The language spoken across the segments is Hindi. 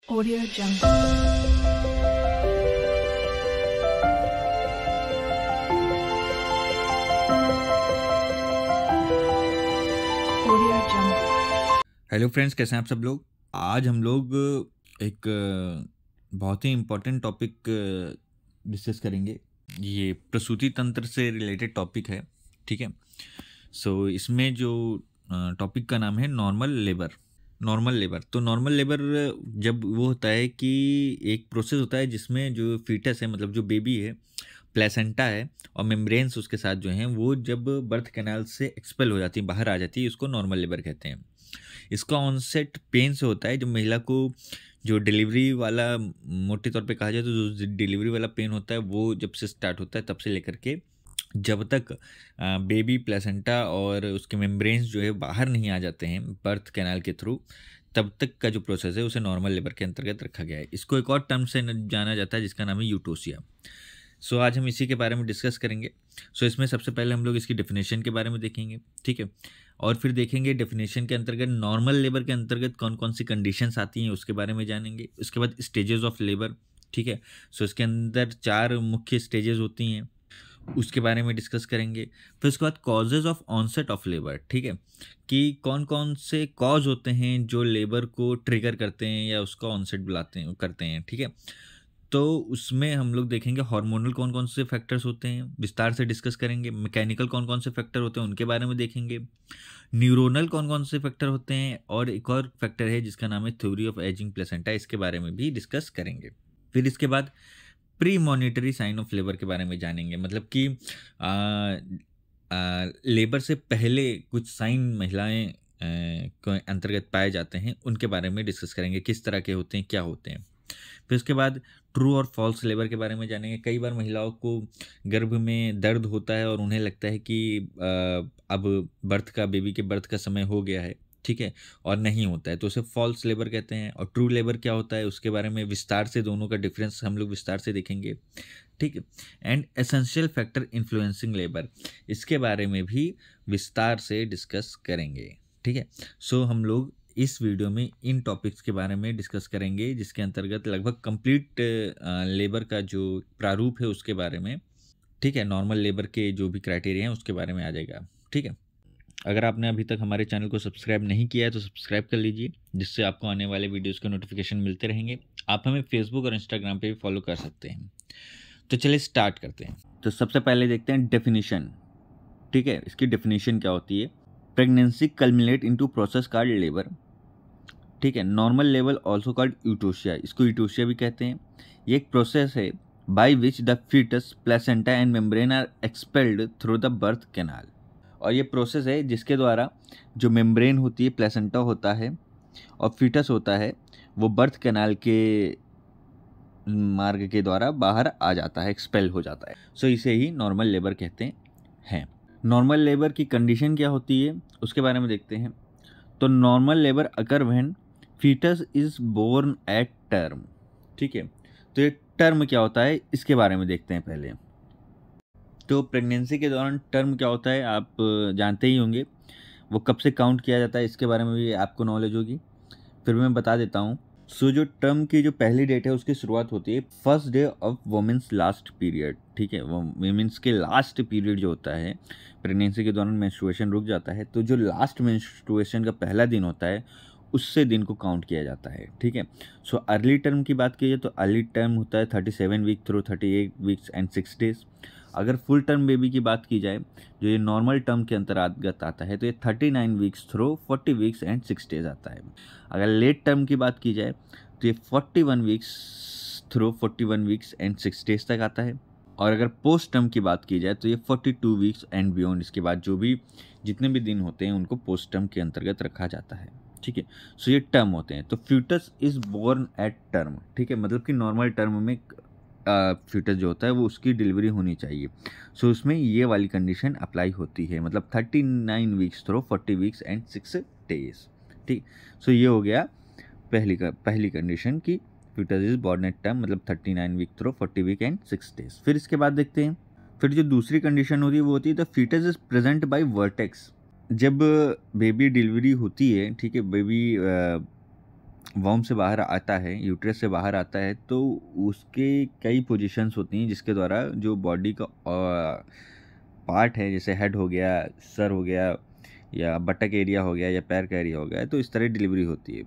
Audio Jungle. Audio Jungle. Hello friends, कैसे हैं आप सब लोग। आज हम लोग एक बहुत ही इम्पोर्टेंट टॉपिक डिस्कस करेंगे। ये प्रसूति तंत्र से रिलेटेड टॉपिक है, ठीक है। सो इसमें जो टॉपिक का नाम है नॉर्मल लेबर। तो नॉर्मल लेबर जब वो होता है कि एक प्रोसेस होता है जिसमें जो फीटस है, मतलब जो बेबी है, प्लेसेंटा है और मेम्ब्रेन्स उसके साथ जो हैं वो जब बर्थ कैनाल से एक्सपेल हो जाती है, बाहर आ जाती है, उसको नॉर्मल लेबर कहते हैं। इसका ऑनसेट पेन से होता है। जब महिला को जो डिलीवरी वाला, मोटे तौर पे कहा जाए तो जो डिलीवरी वाला पेन होता है वो जब से स्टार्ट होता है तब से लेकर के जब तक बेबी प्लेसेंटा और उसके मेम्ब्रेन्स जो है बाहर नहीं आ जाते हैं बर्थ कैनाल के थ्रू, तब तक का जो प्रोसेस है उसे नॉर्मल लेबर के अंतर्गत रखा गया है। इसको एक और टर्म से जाना जाता है जिसका नाम है यूटोसिया। सो आज हम इसी के बारे में डिस्कस करेंगे। सो इसमें सबसे पहले हम लोग इसकी डेफिनेशन के बारे में देखेंगे, ठीक है। और फिर देखेंगे डेफिनेशन के अंतर्गत नॉर्मल लेबर के अंतर्गत कौन कौन सी कंडीशंस आती हैं उसके बारे में जानेंगे। उसके बाद स्टेजेस ऑफ लेबर, ठीक है। सो इसके अंदर 4 मुख्य स्टेजेस होती हैं, उसके बारे में डिस्कस करेंगे। फिर उसके बाद causes of onset of labour, ठीक है, कि कौन कौन से कॉज होते हैं जो लेबर को ट्रिगर करते हैं या उसका ऑनसेट बुलाते हैं, करते हैं, ठीक है। तो उसमें हम लोग देखेंगे हार्मोनल कौन कौन से फैक्टर्स होते हैं, विस्तार से डिस्कस करेंगे। मैकेनिकल कौन कौन से फैक्टर होते हैं उनके बारे में देखेंगे। न्यूरोनल कौन कौन से फैक्टर होते हैं, और एक और फैक्टर है जिसका नाम है थ्योरी ऑफ एजिंग प्लेसेंटा, इसके बारे में भी डिस्कस करेंगे। फिर इसके बाद premonitory sign of labour के बारे में जानेंगे, मतलब कि लेबर से पहले कुछ साइन महिलाएं के अंतर्गत पाए जाते हैं, उनके बारे में डिस्कस करेंगे, किस तरह के होते हैं, क्या होते हैं। फिर उसके बाद ट्रू और फॉल्स लेबर के बारे में जानेंगे। कई बार महिलाओं को गर्भ में दर्द होता है और उन्हें लगता है कि अब बेबी के बर्थ का समय हो गया है, ठीक है, और नहीं होता है, तो उसे फॉल्स लेबर कहते हैं। और ट्रू लेबर क्या होता है उसके बारे में विस्तार से, दोनों का डिफरेंस हम लोग विस्तार से देखेंगे, ठीक है। And essential factor influencing labour, इसके बारे में भी विस्तार से डिस्कस करेंगे, ठीक है। सो हम लोग इस वीडियो में इन टॉपिक्स के बारे में डिस्कस करेंगे, जिसके अंतर्गत लगभग कंप्लीट लेबर का जो प्रारूप है उसके बारे में, ठीक है, नॉर्मल लेबर के जो भी क्राइटेरिया हैं उसके बारे में आ जाएगा, ठीक है। अगर आपने अभी तक हमारे चैनल को सब्सक्राइब नहीं किया है तो सब्सक्राइब कर लीजिए, जिससे आपको आने वाले वीडियोज़ के नोटिफिकेशन मिलते रहेंगे। आप हमें फेसबुक और इंस्टाग्राम पे भी फॉलो कर सकते हैं। तो चलिए स्टार्ट करते हैं। तो सबसे पहले देखते हैं डेफिनेशन, ठीक है। इसकी डेफिनेशन क्या होती है। Pregnancy culminate into process called labour, ठीक है। Normal level also called eutocia, इसको यूटोसिया भी कहते हैं। ये एक प्रोसेस है by which the foetus, placenta and membrane are expelled through the birth canal. और ये प्रोसेस है जिसके द्वारा जो मेम्ब्रेन होती है, प्लेसेंटा होता है और फीटस होता है, वो बर्थ कैनाल के मार्ग के द्वारा बाहर आ जाता है, एक्सपेल हो जाता है। सो इसे ही नॉर्मल लेबर कहते हैं। नॉर्मल लेबर की कंडीशन क्या होती है उसके बारे में देखते हैं। तो normal labour occur when foetus is born at term, ठीक है। तो ये टर्म क्या होता है इसके बारे में देखते हैं पहले। तो प्रेगनेंसी के दौरान टर्म क्या होता है आप जानते ही होंगे, वो कब से काउंट किया जाता है इसके बारे में भी आपको नॉलेज होगी, फिर मैं बता देता हूँ। सो जो टर्म की जो पहली डेट है उसकी शुरुआत होती है first day of women's last period, ठीक है। वो वुमेन्स के लास्ट पीरियड जो होता है, प्रेगनेंसी के दौरान मेंस्ट्रुएशन रुक जाता है, तो जो लास्ट मेंस्ट्रुएशन का पहला दिन होता है उससे दिन को काउंट किया जाता है, ठीक है। सो अर्ली टर्म की बात की जाए तो अर्ली टर्म होता है 37 week through 38 weeks and 6 days. अगर फुल टर्म बेबी की बात की जाए जो ये नॉर्मल टर्म के अंतर्गत आता है तो ये 39 weeks through 40 weeks and 6 days आता है। अगर लेट टर्म की बात की जाए तो ये 41 weeks through 41 weeks and 6 days तक आता है। और अगर पोस्ट टर्म की बात की जाए तो ये 42 वीक्स एंड बियॉन्ड, इसके बाद जो भी जितने भी दिन होते हैं उनको पोस्ट टर्म के अंतर्गत रखा जाता है, ठीक है। सो ये टर्म होते हैं। तो foetus is born at term, ठीक है, मतलब कि नॉर्मल टर्म में फ्यूटस जो होता है वो उसकी डिलीवरी होनी चाहिए। सो उसमें ये वाली कंडीशन अप्लाई होती है, मतलब 39 weeks through 40 weeks and 6 days, ठीक। सो ये हो गया पहली कंडीशन की foetus is born at term, मतलब 39 week through 40 week and 6 days. फिर इसके बाद देखते हैं, फिर जो दूसरी कंडीशन होती है वो होती है the foetus is present by vertex. जब बेबी डिलीवरी होती है, ठीक है, बेबी वॉर्म से बाहर आता है, यूट्रस से बाहर आता है, तो उसके कई पोजीशंस होती हैं जिसके द्वारा जो बॉडी का पार्ट है, जैसे हेड हो गया, सर हो गया, या बटक एरिया हो गया, या पैर का एरिया हो गया, तो इस तरह डिलीवरी होती है।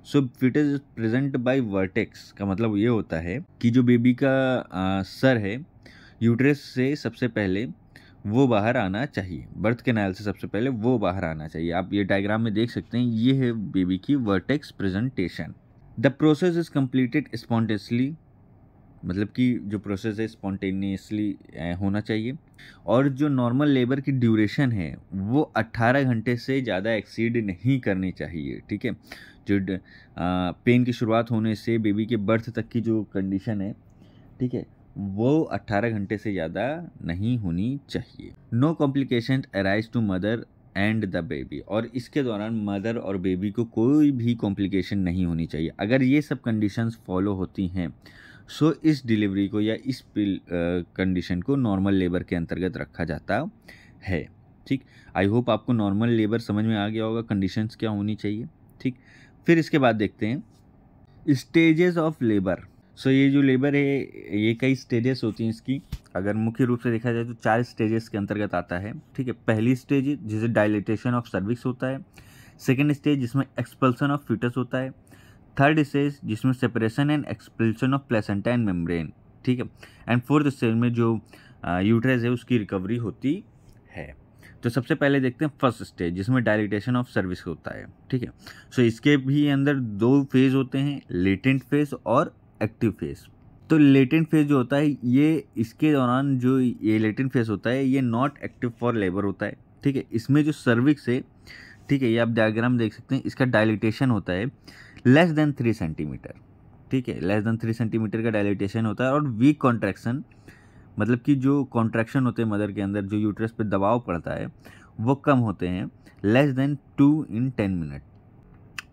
So foetus is present by vertex का मतलब ये होता है कि जो बेबी का सर है, यूट्रस से सबसे पहले वो बाहर आना चाहिए, बर्थ कैनाल से सबसे पहले वो बाहर आना चाहिए। आप ये डायग्राम में देख सकते हैं, ये है बेबी की vertex presentation. The process is completed spontaneously, मतलब कि जो प्रोसेस है स्पॉन्टेनियसली होना चाहिए। और जो नॉर्मल लेबर की ड्यूरेशन है वो 18 घंटे से ज़्यादा एक्सीड नहीं करनी चाहिए, ठीक है। जो पेन की शुरुआत होने से बेबी के बर्थ तक की जो कंडीशन है, ठीक है, वो 18 घंटे से ज़्यादा नहीं होनी चाहिए। No complication arise to mother and the baby, और इसके दौरान मदर और बेबी को कोई भी कॉम्प्लिकेशन नहीं होनी चाहिए। अगर ये सब कंडीशंस फॉलो होती हैं, सो इस डिलीवरी को या इस कंडीशन को नॉर्मल लेबर के अंतर्गत रखा जाता है, ठीक। आई होप आपको नॉर्मल लेबर समझ में आ गया होगा, कंडीशंस क्या होनी चाहिए, ठीक। फिर इसके बाद देखते हैं स्टेजेस ऑफ लेबर। सो ये जो लेबर है, ये कई स्टेजेस होती हैं इसकी। अगर मुख्य रूप से देखा जाए तो 4 स्टेजेस के अंतर्गत आता है, ठीक है। पहली स्टेज जिसे डायलिटेशन ऑफ सर्विक्स होता है, सेकेंड स्टेज जिसमें एक्सपल्सन ऑफ फीटस होता है, थर्ड स्टेज जिसमें separation and expulsion of placenta and membrane, ठीक है, एंड फोर्थ स्टेज में जो यूट्रस है उसकी रिकवरी होती है। तो सबसे पहले देखते हैं फर्स्ट स्टेज जिसमें डायलिटेशन ऑफ सर्विस होता है, ठीक है। सो इसके भी अंदर 2 फेज होते हैं, लेटेंट फेज और एक्टिव फेज। तो लेटेंट फेज जो होता है, ये इसके दौरान जो ये लेटेंट फेज होता है ये नॉट एक्टिव फॉर लेबर होता है, ठीक है। इसमें जो सर्विक्स है, ठीक है, ये आप डायग्राम देख सकते हैं, इसका डायलिटेशन होता है लेस देन 3 सेंटीमीटर, ठीक है, लेस देन 3 सेंटीमीटर का डायलिटेशन होता है। और वीक कॉन्ट्रैक्शन, मतलब कि जो कॉन्ट्रैक्शन होते हैं मदर के अंदर, जो यूट्रस पे दबाव पड़ता है वो कम होते हैं, लेस देन 2 in 10 मिनट,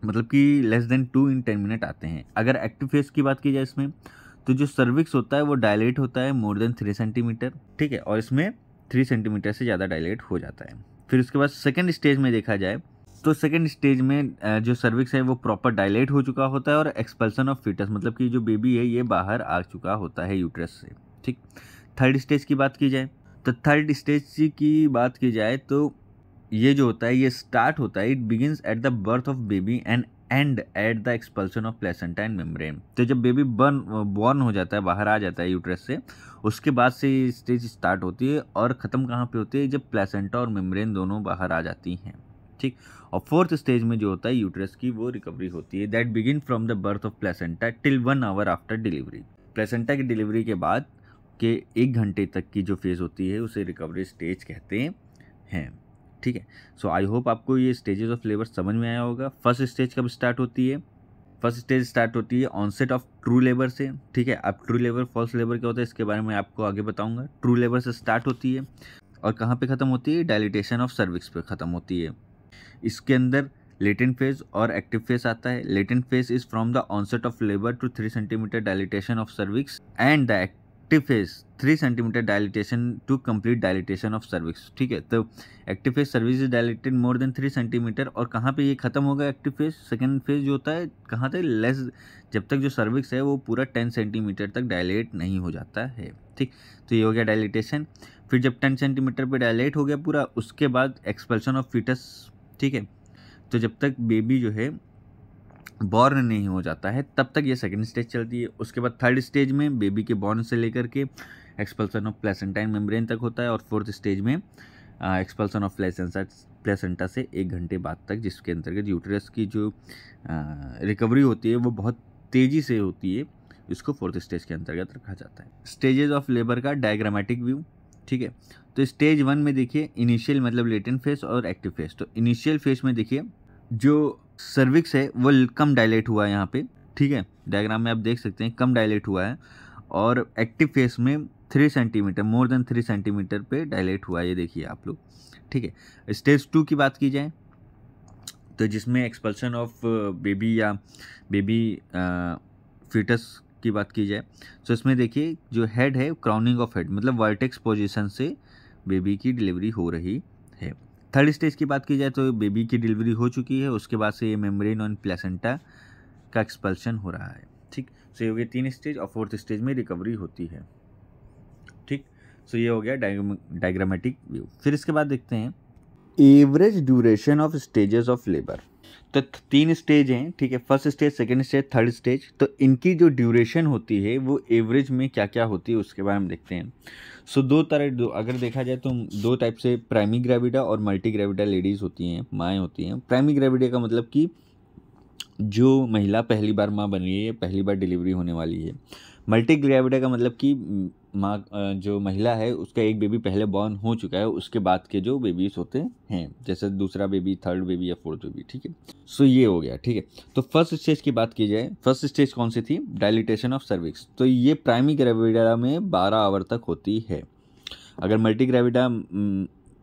मतलब कि लेस देन 2 in 10 मिनट आते हैं। अगर एक्टिव फेज की बात की जाए इसमें, तो जो सर्विक्स होता है वो डायलेट होता है मोर देन 3 सेंटीमीटर, ठीक है, और इसमें 3 सेंटीमीटर से ज़्यादा डायलेट हो जाता है। फिर उसके बाद सेकेंड स्टेज में देखा जाए तो सेकेंड स्टेज में जो सर्विक्स है वो प्रॉपर डायलेट हो चुका होता है और एक्सपल्सन ऑफ फीटस, मतलब कि जो बेबी है ये बाहर आ चुका होता है यूट्रस से, ठीक। थर्ड स्टेज की बात की जाए तो थर्ड स्टेज की बात की जाए तो ये जो होता है ये स्टार्ट होता है, it begins at the birth of baby and and at the expulsion of placenta and membrane. तो जब बेबी बॉर्न हो जाता है, बाहर आ जाता है यूट्रस से, उसके बाद से ये स्टेज स्टार्ट होती है और ख़त्म कहाँ पे होती है, जब प्लेसेंटा और मेम्ब्रेन दोनों बाहर आ जाती हैं, ठीक। और फोर्थ स्टेज में जो होता है यूट्रस की वो रिकवरी होती है, that begin from the birth of placenta till 1 hour after delivery. Placenta की डिलीवरी के बाद के 1 घंटे तक की जो फेज़ होती है उसे रिकवरी स्टेज कहते हैं, ठीक है। सो आई होप आपको ये स्टेजेस ऑफ लेबर समझ में आया होगा। फर्स्ट स्टेज कब स्टार्ट होती है? फर्स्ट स्टेज स्टार्ट होती है ऑनसेट ऑफ ट्रू लेबर से, ठीक है। अब ट्रू लेबर फॉल्स लेबर क्या होता है इसके बारे में आपको आगे बताऊंगा। ट्रू लेबर से स्टार्ट होती है और कहाँ पे ख़त्म होती है, डायलिटेशन ऑफ सर्विक्स पे ख़त्म होती है। इसके अंदर लेटेंट फेज और एक्टिव फेज आता है। Latent phase is from the onset of labour to 3 centimetre dilatation of cervix and the active phase 3 centimetre dilatation to complete dilatation of cervix, ठीक है। तो active phase cervix is dilated more than 3 centimetre और कहाँ पे ये खत्म होगा एक्टिव फेज, सेकेंड फेज जो होता है कहाँ तक, लेस, जब तक जो सर्विक्स है वो पूरा 10 सेंटीमीटर तक डायलेट नहीं हो जाता है, ठीक। तो ये हो गया डायलिटेशन। फिर जब 10 सेंटीमीटर पे डायलेट हो गया पूरा, उसके बाद एक्सपल्सन ऑफ फीटस, ठीक है। तो जब तक बेबी जो है बॉर्न नहीं हो जाता है तब तक ये सेकंड स्टेज चलती है। उसके बाद थर्ड स्टेज में बेबी के बॉर्न से लेकर के expulsion of placenta and membrane तक होता है और फोर्थ स्टेज में एक्सपल्सन ऑफ प्लेसेंटा से 1 घंटे बाद तक, जिसके अंतर्गत यूट्रस की जो रिकवरी होती है वो बहुत तेज़ी से होती है, इसको फोर्थ स्टेज के अंतर्गत रखा जाता है। स्टेजेस ऑफ लेबर का डायग्रामेटिक व्यू, ठीक है। तो स्टेज 1 में देखिए इनिशियल मतलब लेटेंट फेज और एक्टिव फेज। तो इनिशियल फेज में देखिए जो सर्विक्स है वो कम डायलेट हुआ है यहाँ पे, ठीक है, डायग्राम में आप देख सकते हैं कम डायलेट हुआ है। और एक्टिव फेज में 3 सेंटीमीटर, मोर देन 3 सेंटीमीटर पे डायलेट हुआ है, ये देखिए आप लोग, ठीक है। स्टेज 2 की बात की जाए तो जिसमें एक्सपल्सन ऑफ बेबी या बेबी फीटस की बात की जाए तो इसमें देखिए जो हेड है क्राउनिंग ऑफ हेड, मतलब वर्टेक्स पोजीशन से बेबी की डिलीवरी हो रही है। थर्ड स्टेज की बात की जाए तो बेबी की डिलीवरी हो चुकी है, उसके बाद से ये मेम्ब्रेन और प्लेसेंटा का एक्सपल्शन हो रहा है। ठीक, सो ये हो गया 3 स्टेज और 4th स्टेज में रिकवरी होती है। ठीक, सो ये हो गया डायग्रामेटिक व्यू। फिर इसके बाद देखते हैं average duration of stages of labour. तो 3 स्टेज हैं, ठीक है, first stage, second stage, third stage. तो इनकी जो ड्यूरेशन होती है वो एवरेज में क्या क्या होती है उसके बारे में देखते हैं। सो अगर देखा जाए तो 2 टाइप से प्राइमरी ग्रेविडा और मल्टी ग्रेविडा लेडीज़ होती हैं, माएँ होती हैं। प्राइमरी ग्रेविडा का मतलब कि जो महिला पहली बार माँ बन रही है, पहली बार डिलीवरी होने वाली है। मल्टी ग्रेविडा का मतलब कि माँ जो महिला है उसका एक बेबी पहले बॉर्न हो चुका है, उसके बाद के जो बेबीज होते हैं, जैसे दूसरा बेबी, थर्ड बेबी या फोर्थ बेबी। ठीक है, सो ये हो गया। ठीक है, तो फर्स्ट स्टेज की बात की जाए, फर्स्ट स्टेज कौन सी थी? Dilatation of cervix. तो ये प्राइमरी ग्रेविडा में 12 आवर तक होती है। अगर मल्टी ग्रेविडा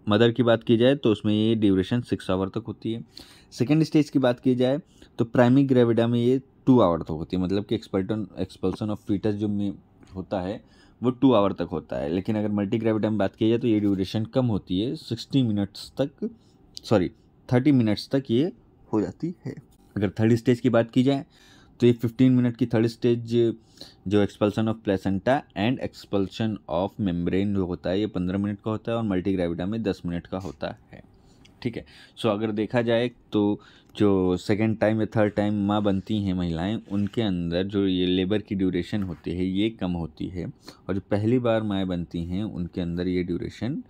मदर की बात की जाए तो उसमें ये ड्यूरेशन 6 आवर तक होती है। सेकेंड स्टेज की बात की जाए तो प्राइमरी ग्रेविडा में ये 2 आवर तक होती है, मतलब कि एक्सपल्सन ऑफ फीटस जो में होता है वो 2 आवर तक होता है। लेकिन अगर मल्टी ग्रेविडा में बात की जाए तो ये ड्यूरेशन कम होती है, 30 मिनट्स तक ये हो जाती है। अगर थर्ड स्टेज की बात की जाए तो ये 15 मिनट की थर्ड स्टेज जो expulsion of placenta and expulsion of membrane जो होता है ये 15 मिनट का होता है और मल्टी ग्रेविडा में 10 मिनट का होता है। ठीक है, सो अगर देखा जाए तो जो सेकेंड टाइम या थर्ड टाइम माँ बनती हैं महिलाएं, उनके अंदर जो ये लेबर की ड्यूरेशन होती है ये कम होती है, और जो पहली बार माँ बनती हैं उनके अंदर ये ड्यूरेशन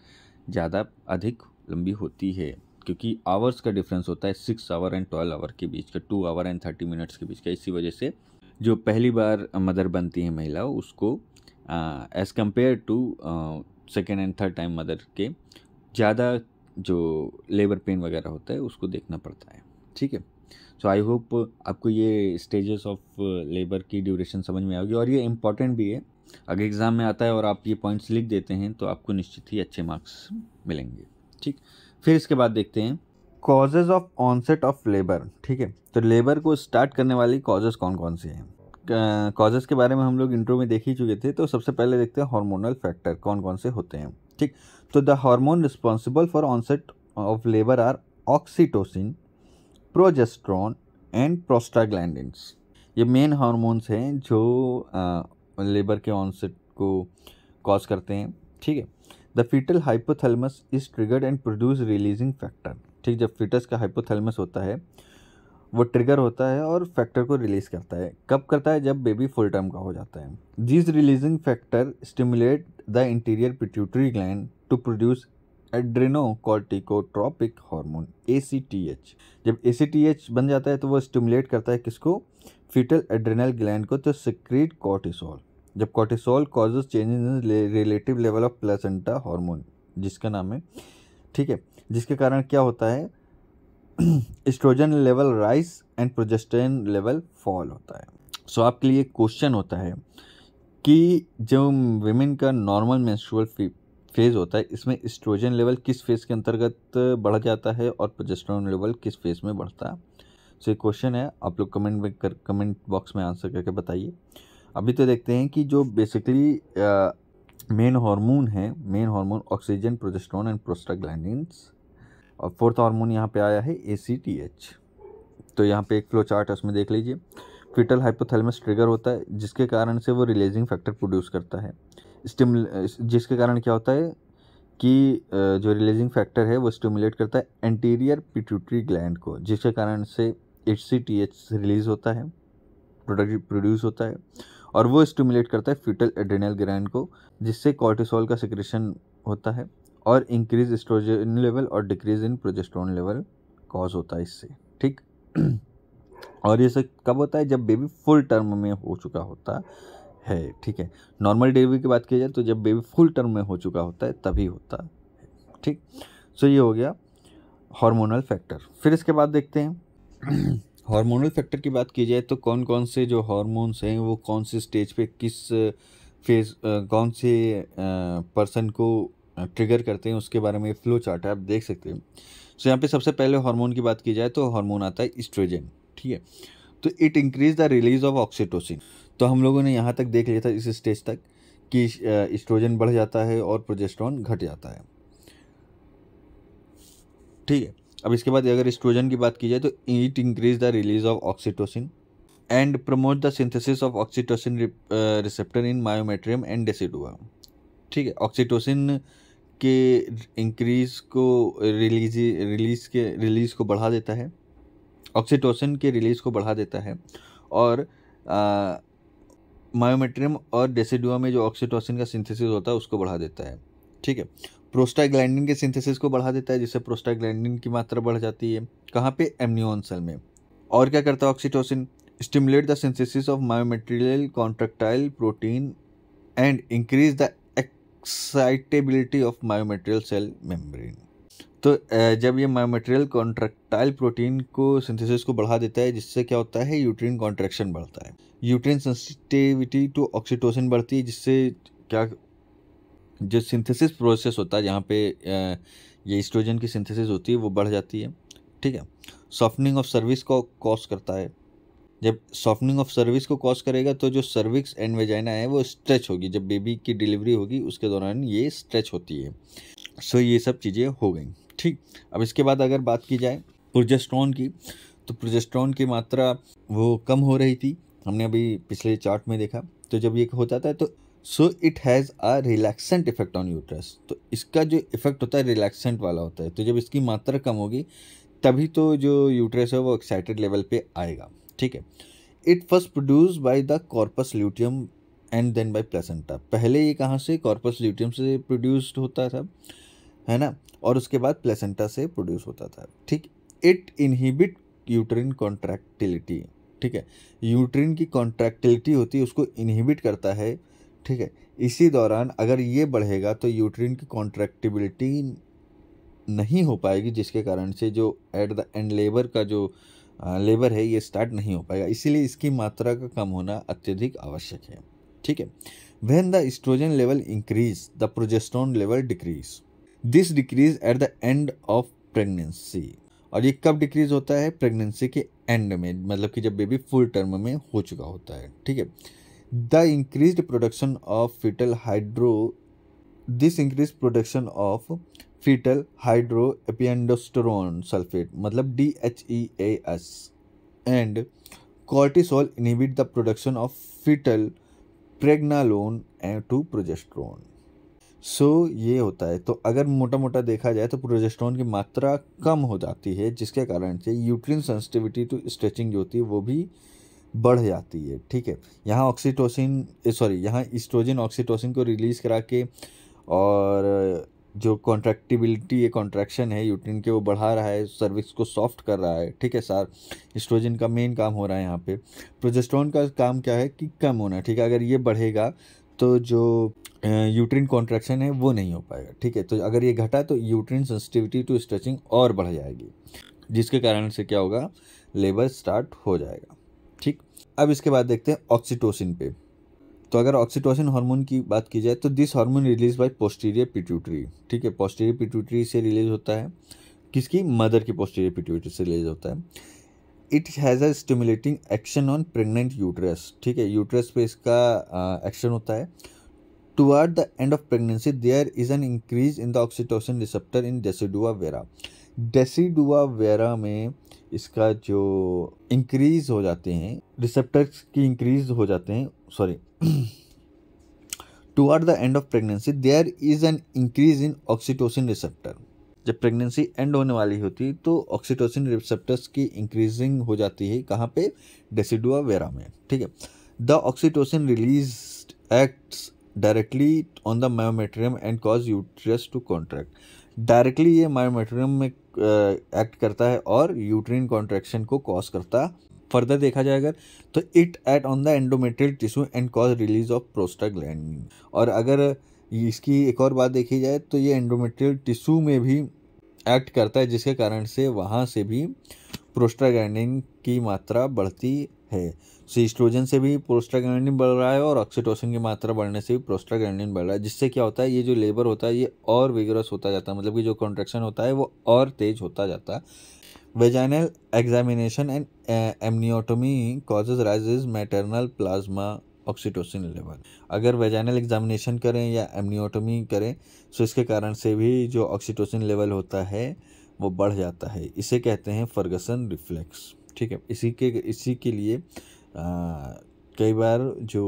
ज़्यादा अधिक लंबी होती है, क्योंकि आवर्स का डिफरेंस होता है 6 आवर एंड 12 आवर के बीच का, 2 आवर एंड 30 मिनट्स के बीच का। इसी वजह से जो पहली बार मदर बनती है महिला उसको as compare to second and third time mother के ज़्यादा जो लेबर पेन वगैरह होता है उसको देखना पड़ता है। ठीक है, सो आई होप आपको ये स्टेजेस ऑफ लेबर की ड्यूरेशन समझ में आएगी, और ये इम्पॉर्टेंट भी है। अगर एग्ज़ाम में आता है और आप ये पॉइंट्स लिख देते हैं तो आपको निश्चित ही अच्छे मार्क्स मिलेंगे। ठीक, फिर इसके बाद देखते हैं causes of onset of labour. ठीक है, तो लेबर को स्टार्ट करने वाली कॉजेज़ कौन कौन से हैं? कॉजेज़ के बारे में हम लोग इंट्रो में देख ही चुके थे, तो सबसे पहले देखते हैं हार्मोनल फैक्टर कौन कौन से होते हैं। ठीक, तो the hormone responsible for onset of labour are oxytocin, progesterone and prostaglandins. ये मेन हार्मोन्स हैं जो लेबर के ऑनसेट को कॉज करते हैं। ठीक है, the foetal hypothalamus is triggered and produce releasing factor. ठीक, जब फीटस का हाइपोथैलेमस होता है वो ट्रिगर होता है और फैक्टर को रिलीज करता है। कब करता है? जब बेबी फुल टर्म का हो जाता है। This releasing factor stimulate the interior pituitary gland to produce adrenocorticotropic hormone ACTH। जब ACTH बन जाता है तो वो स्टिमुलेट करता है किसको? फीटल एड्रेनल ग्लैंड को, तो सिक्रीट कॉर्टिसोल। जब cortisol causes changes in relative level of placenta hormone, जिसका नाम है, ठीक है, जिसके कारण क्या होता है? Oestrogen level rise and progesterone level fall होता है। सो आपके लिए क्वेश्चन होता है कि जो विमेन का नॉर्मल मेंस्ट्रुअल फेज होता है इसमें एस्ट्रोजन लेवल किस फेज के अंतर्गत बढ़ जाता है और प्रोजेस्टेरोन लेवल किस फेज में बढ़ता है? सो ये क्वेश्चन है, आप लोग कमेंट बॉक्स में आंसर करके बताइए। अभी तो देखते हैं कि जो बेसिकली मेन हार्मोन है, main hormone oxygen, progesterone and prostaglandins, और फोर्थ हार्मोन यहाँ पे आया है ACTH। तो यहाँ पे एक फ्लो चार्ट है, उसमें देख लीजिए। फीटल हाइपोथैलेमस ट्रिगर होता है जिसके कारण से वो रिलीजिंग फैक्टर प्रोड्यूस करता है, जिसके कारण क्या होता है कि जो रिलीजिंग फैक्टर है वो स्टिमुलेट करता है एंटीरियर पिट्यूटरी ग्लैंड को, जिसके कारण से ACTH रिलीज होता है, प्रोड्यूस होता है, और वो स्टिमुलेट करता है फीटल एड्रेनल ग्लैंड को, जिससे कॉर्टिसोल का सिक्रेशन होता है और इंक्रीज एस्ट्रोजन लेवल और decrease in progesterone level cause होता है इससे। ठीक, और ये सब कब होता है? जब बेबी फुल टर्म में हो चुका होता है। ठीक है, नॉर्मल डिलीवरी की बात की जाए तो जब बेबी फुल टर्म में हो चुका होता है तभी होता है। ठीक, सो ये हो गया हार्मोनल फैक्टर। फिर इसके बाद देखते हैं हार्मोनल फैक्टर की बात की जाए तो कौन कौन से जो हार्मोन्स हैं वो कौन से स्टेज पे किस फेज कौन से पर्सन को ट्रिगर करते हैं उसके बारे में फ्लो चार्ट है, आप देख सकते हैं। सो यहाँ पे सबसे पहले हार्मोन की बात की जाए तो हार्मोन आता है एस्ट्रोजन। ठीक है, तो it increase the release of oxytocin. तो हम लोगों ने यहाँ तक देख लिया था इस स्टेज तक कि एस्ट्रोजन बढ़ जाता है और प्रोजेस्टेरोन घट जाता है। ठीक है, अब इसके बाद अगर एस्ट्रोजन की बात की जाए तो it increase the release of oxytocin and promote the synthesis of oxytocin receptor in myometrium and decidua. ठीक है, ऑक्सीटोसिन के इंक्रीज को रिलीज को बढ़ा देता है, ऑक्सीटोसिन के रिलीज को बढ़ा देता है, और मायोमेट्रियम और डेसिडुआ में जो ऑक्सीटोसिन का सिंथेसिस होता है उसको बढ़ा देता है। ठीक है, प्रोस्टाग्लैंडिन के सिंथेसिस को बढ़ा देता है, जिससे प्रोस्टाग्लैंडिन की मात्रा बढ़ जाती है। कहाँ पे? एम्नियोन सेल में। और क्या करता है oxytocin? Stimulate the synthesis of myometrial contractile protein and increase the excitability of myometrial cell membrane. तो जब ये मायोमेट्रियल कॉन्ट्रैक्टाइल प्रोटीन को सिंथेसिस को बढ़ा देता है, जिससे क्या होता है? यूट्रिन कॉन्ट्रैक्शन बढ़ता है, यूट्रिन सेंसिटिविटी टू ऑक्सीटोसिन बढ़ती है, जिससे क्या, जो सिंथेसिस प्रोसेस होता है जहाँ पे ये एस्ट्रोजन की सिंथेसिस होती है वो बढ़ जाती है। ठीक है, सॉफ्टनिंग ऑफ सर्विस को कॉज करता है। जब सॉफ्टनिंग ऑफ सर्विस को कॉज करेगा तो जो सर्विक्स एंड वेजाइना है वो स्ट्रेच होगी। जब बेबी की डिलीवरी होगी उसके दौरान ये स्ट्रेच होती है। सो ये सब चीज़ें हो गई। ठीक, अब इसके बाद अगर बात की जाए प्रोजेस्टेरोन की, तो प्रोजेस्टेरोन की मात्रा वो कम हो रही थी, हमने अभी पिछले चार्ट में देखा। तो जब ये हो जाता है तो so it has a relaxant effect on uterus. तो इसका जो इफेक्ट होता है रिलैक्सेंट वाला होता है। तो जब इसकी मात्रा कम होगी तभी तो जो यूट्रस है वो एक्साइटेड लेवल पे आएगा। ठीक है, it first produce by the corpus luteum and then by placenta. पहले ये कहाँ से? कॉर्पस ल्यूटियम से प्रोड्यूस्ड होता था, है ना, और उसके बाद प्लेसेंटा से प्रोड्यूस होता था। ठीक, इट इनहिबिट यूट्रिन कॉन्ट्रैक्टिलिटी। ठीक है, यूट्रिन की कॉन्ट्रैक्टिलिटी होती है उसको इनहिबिट करता है। ठीक है, इसी दौरान अगर ये बढ़ेगा तो यूट्रिन की कॉन्ट्रैक्टिबिलिटी नहीं हो पाएगी, जिसके कारण से जो एट द एंड लेबर का जो लेबर है ये स्टार्ट नहीं हो पाएगा। इसीलिए इसकी मात्रा का कम होना अत्यधिक आवश्यक है। ठीक है, when the oestrogen level increase the progesterone level decrease. This decrease at the end of pregnancy. और ये कब डिक्रीज होता है? प्रेगनेंसी के एंड में, मतलब कि जब बेबी फुल टर्म में हो चुका होता है। ठीक है, the increased production of foetal hydro this increase production of foetal hydro epiandrosterone sulphate, मतलब DHEAS, and cortisol inhibit the production of foetal pregnenolone to progesterone. So ये होता है। तो अगर मोटा मोटा देखा जाए तो प्रोजेस्टेरोन की मात्रा कम हो जाती है, जिसके कारण से यूट्रिन सेंसिटिविटी टू स्ट्रेचिंग जो होती है वो भी बढ़ जाती है। ठीक है, यहाँ यहाँ एस्ट्रोजन ऑक्सीटोसिन को रिलीज़ करा के और जो कॉन्ट्रैक्टिबिलिटी है, कॉन्ट्रैक्शन है यूट्रिन के, वो बढ़ा रहा है, सर्विक्स को सॉफ्ट कर रहा है। ठीक है सर, एस्ट्रोजन का मेन काम हो रहा है यहाँ पे। प्रोजेस्टेरोन का काम क्या है कि कम होना। ठीक है, अगर ये बढ़ेगा तो जो यूट्रिन कॉन्ट्रैक्शन है वो नहीं हो पाएगा। ठीक है, तो अगर ये घटा तो यूट्रिन सेंसिटिविटी टू स्ट्रेचिंग और बढ़ जाएगी, जिसके कारण से क्या होगा? लेबर स्टार्ट हो जाएगा। ठीक, अब इसके बाद देखते हैं ऑक्सीटोसिन पे। तो अगर ऑक्सीटोसिन हार्मोन की बात की जाए तो this hormone release by posterior pituitary. ठीक है, पोस्टीरियर पिट्यूटरी से रिलीज होता है। किसकी? मदर की पोस्टीरियर पिट्यूटरी से रिलीज होता है। It has a stimulating action on pregnant uterus. ठीक है, यूट्रस पे इसका एक्शन होता है। Toward the end of pregnancy there is an increase in the oxytocin receptor in decidua vera. Decidua vera में इसका जो इंक्रीज हो जाते हैं, रिसेप्टर्स की इंक्रीज हो जाते हैं, toward the end of pregnancy there is an increase in oxytocin receptor. जब प्रेगनेंसी एंड होने वाली होती है तो ऑक्सीटोसिन रिसेप्टर्स की इंक्रीजिंग हो जाती है। कहाँ पे? डेसिडुआ वेरा में। ठीक है, the oxytocin release acts directly on the myometrium and cause uterus to contract. Directly ये मायोमेट्रियम में एक्ट करता है और यूट्रिन कॉन्ट्रैक्शन को कॉज करता। फर्दर देखा जाए अगर तो it act on the endometrial tissue and cause release of prostaglandin. और अगर इसकी एक और बात देखी जाए तो ये एंडोमेट्रियल टिश्यू में भी एक्ट करता है, जिसके कारण से वहाँ से भी प्रोस्टाग्लैंडिन की मात्रा बढ़ती है। सो एस्ट्रोजन से भी प्रोस्टाग्लैंडिन बढ़ रहा है और ऑक्सीटोसिन की मात्रा बढ़ने से भी प्रोस्टाग्लैंडिन बढ़ रहा है, जिससे क्या होता है? ये जो लेबर होता है ये और विगरस होता जाता है, मतलब कि जो कॉन्ट्रैक्शन होता है वो और तेज होता जाता है। Vaginal examination and amniotomy causes raises maternal plasma oxytocin level. अगर वेजाइनल एग्जामिनेशन करें या एमनियोटोमी करें तो इसके कारण से भी जो ऑक्सीटोसिन लेवल होता है वो बढ़ जाता है। इसे कहते हैं फर्गसन रिफ्लेक्स। ठीक है, इसी के लिए कई बार जो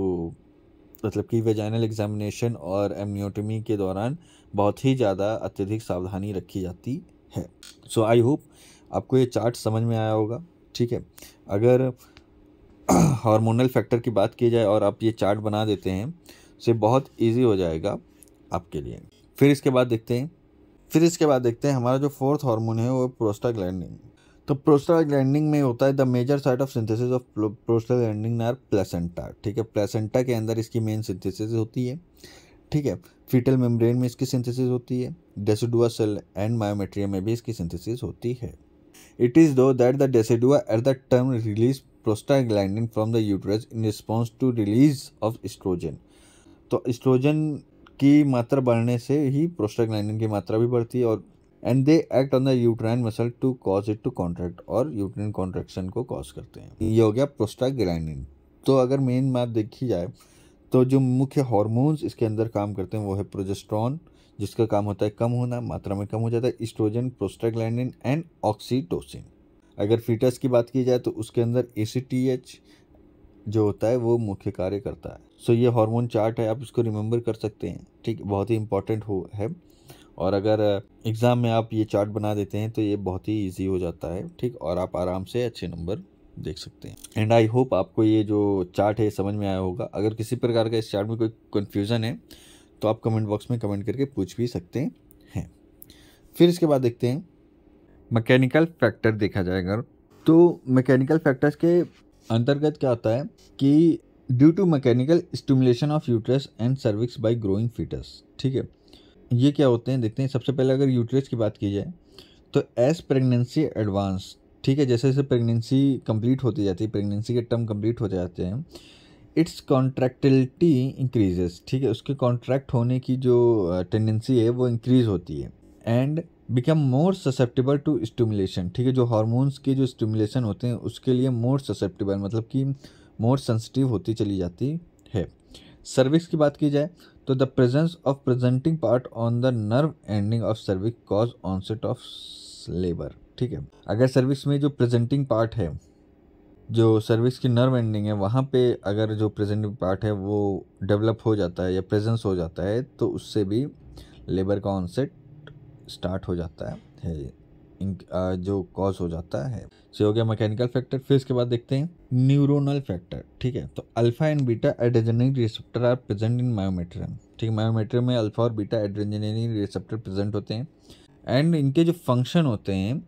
मतलब कि वेजाइनल एग्जामिनेशन और एमनियोटमी के दौरान बहुत ही ज़्यादा अत्यधिक सावधानी रखी जाती है। सो आई होप आपको ये चार्ट समझ में आया होगा। ठीक है, अगर हार्मोनल फैक्टर की बात की जाए और आप ये चार्ट बना देते हैं तो बहुत इजी हो जाएगा आपके लिए। फिर इसके बाद देखते हैं हमारा जो फोर्थ हार्मोन है वो प्रोस्टाग्लैंडिन। तो प्रोस्टाग्लैंडिन में होता है the major site of synthesis of prostaglandin are placenta. ठीक है, प्लेसेंटा के अंदर इसकी मेन सिंथेसिस होती है। ठीक है, फीटल मेम्ब्रेन में इसकी सिंथेसिस होती है, डेसिडुआ सेल एंड मायोमेट्रियम में भी इसकी सिंथेसिस होती है। It is though that the decidua at the term release prostaglandin from the uterus in response to release of estrogen। तो एस्ट्रोजन की मात्रा बढ़ने से ही प्रोस्टाग्लैंडिन की मात्रा भी बढ़ती है और and they act on the uterine muscle to cause it to contract और यूट्राइन कॉन्ट्रैक्शन को कॉज करते हैं। ये हो गया प्रोस्टाग्लैंडिन। तो अगर मेन बात देखी जाए तो जो मुख्य हार्मोन्स इसके अंदर काम करते हैं वो है प्रोजेस्टेरॉन, जिसका काम होता है कम होना, मात्रा में कम हो जाता है, एस्ट्रोजन, प्रोस्टाग्लैंडिन एंड ऑक्सीटोसिन। अगर फीटस की बात की जाए तो उसके अंदर ACTH जो होता है वो मुख्य कार्य करता है। सो ये हार्मोन चार्ट है, आप इसको रिमेंबर कर सकते हैं। ठीक, बहुत ही इंपॉर्टेंट है और अगर एग्ज़ाम में आप ये चार्ट बना देते हैं तो ये बहुत ही ईजी हो जाता है। ठीक, और आप आराम से अच्छे नंबर देख सकते हैं। एंड आई होप आपको ये जो चार्ट है समझ में आया होगा। अगर किसी प्रकार का इस चार्ट में कोई कन्फ्यूज़न है तो आप कमेंट बॉक्स में कमेंट करके पूछ भी सकते हैं। फिर इसके बाद देखते हैं मैकेनिकल फैक्टर देखा जाएगा तो मैकेनिकल फैक्टर्स के अंतर्गत क्या होता है कि due to mechanical stimulation of uterus and cervix by growing foetus. ठीक है, ये क्या होते हैं देखते हैं। सबसे पहले अगर यूट्रस की बात की जाए तो एज प्रेगनेंसी एडवांस, ठीक है, जैसे जैसे प्रेगनेंसी कंप्लीट होती जाती है, प्रेगनेंसी के टर्म कंप्लीट होते जाते हैं, इट्स कॉन्ट्रैक्टिलिटी इंक्रीजेस। ठीक है, उसके कॉन्ट्रैक्ट होने की जो टेंडेंसी है वो इंक्रीज होती है and become more susceptible to stimulation. ठीक है, जो हार्मोन्स के जो स्टिमुलेशन होते हैं उसके लिए मोर ससेप्टेबल मतलब कि मोर सेंसिटिव होती चली जाती है। सर्विक्स की बात की जाए तो the presence of presenting part on the nerve ending of cervix cause onset of labour. ठीक है, अगर सर्विक्स में जो प्रेजेंटिंग पार्ट है, जो सर्विक्स की नर्व एंडिंग है, वहाँ पे अगर जो प्रेजेंटिंग पार्ट है वो डेवलप हो जाता है या प्रेजेंस हो जाता है तो उससे भी लेबर का ऑनसेट स्टार्ट हो जाता है जो कॉज हो जाता है। से हो गया मैकेनिकल फैक्टर। फिर इसके बाद देखते हैं न्यूरोनल फैक्टर। ठीक है, तो alpha and beta adrenergic receptor are present in myometrium. ठीक है, मायोमेट्रियम में अल्फा और बीटा एड्रेनर्जिक रिसेप्टर प्रेजेंट होते हैं एंड इनके जो फंक्शन होते हैं,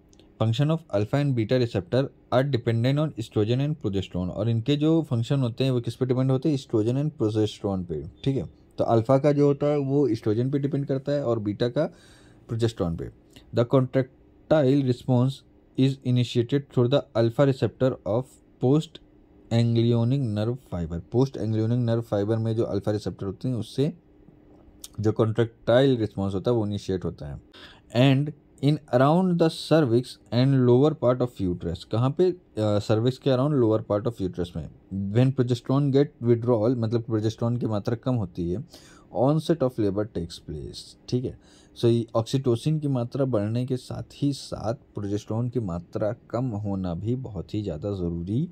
function of alpha and beta receptor are dependent on oestrogen and progesterone. और इनके जो फंक्शन होते हैं वो किस पे डिपेंड होते हैं, एस्ट्रोजन एंड प्रोजेस्टेरॉन पे। ठीक है, तो अल्फा का जो होता है वो एस्ट्रोजन पे डिपेंड करता है और बीटा का प्रोजेस्टेरॉन पे। The contractile response is initiated through the alpha receptor of post ganglionic nerve fibre. Post ganglionic nerve fibre में जो अल्फा रिसेप्टर होते हैं उससे जो कॉन्ट्रैक्टाइल रिस्पॉन्स होता है वो इनिशिएट होता है and in around the cervix and lower part of uterus. कहाँ पे, सर्विक्स के around lower part of uterus में। व्हेन प्रोजेस्टेरॉन गेट विड्रॉल मतलब प्रोजेस्टेरॉन की मात्रा कम होती है, onset of labour takes place. ठीक है, सो ऑक्सीटोसिन की मात्रा बढ़ने के साथ ही साथ प्रोजेस्टेरॉन की मात्रा कम होना भी बहुत ही ज़्यादा ज़रूरी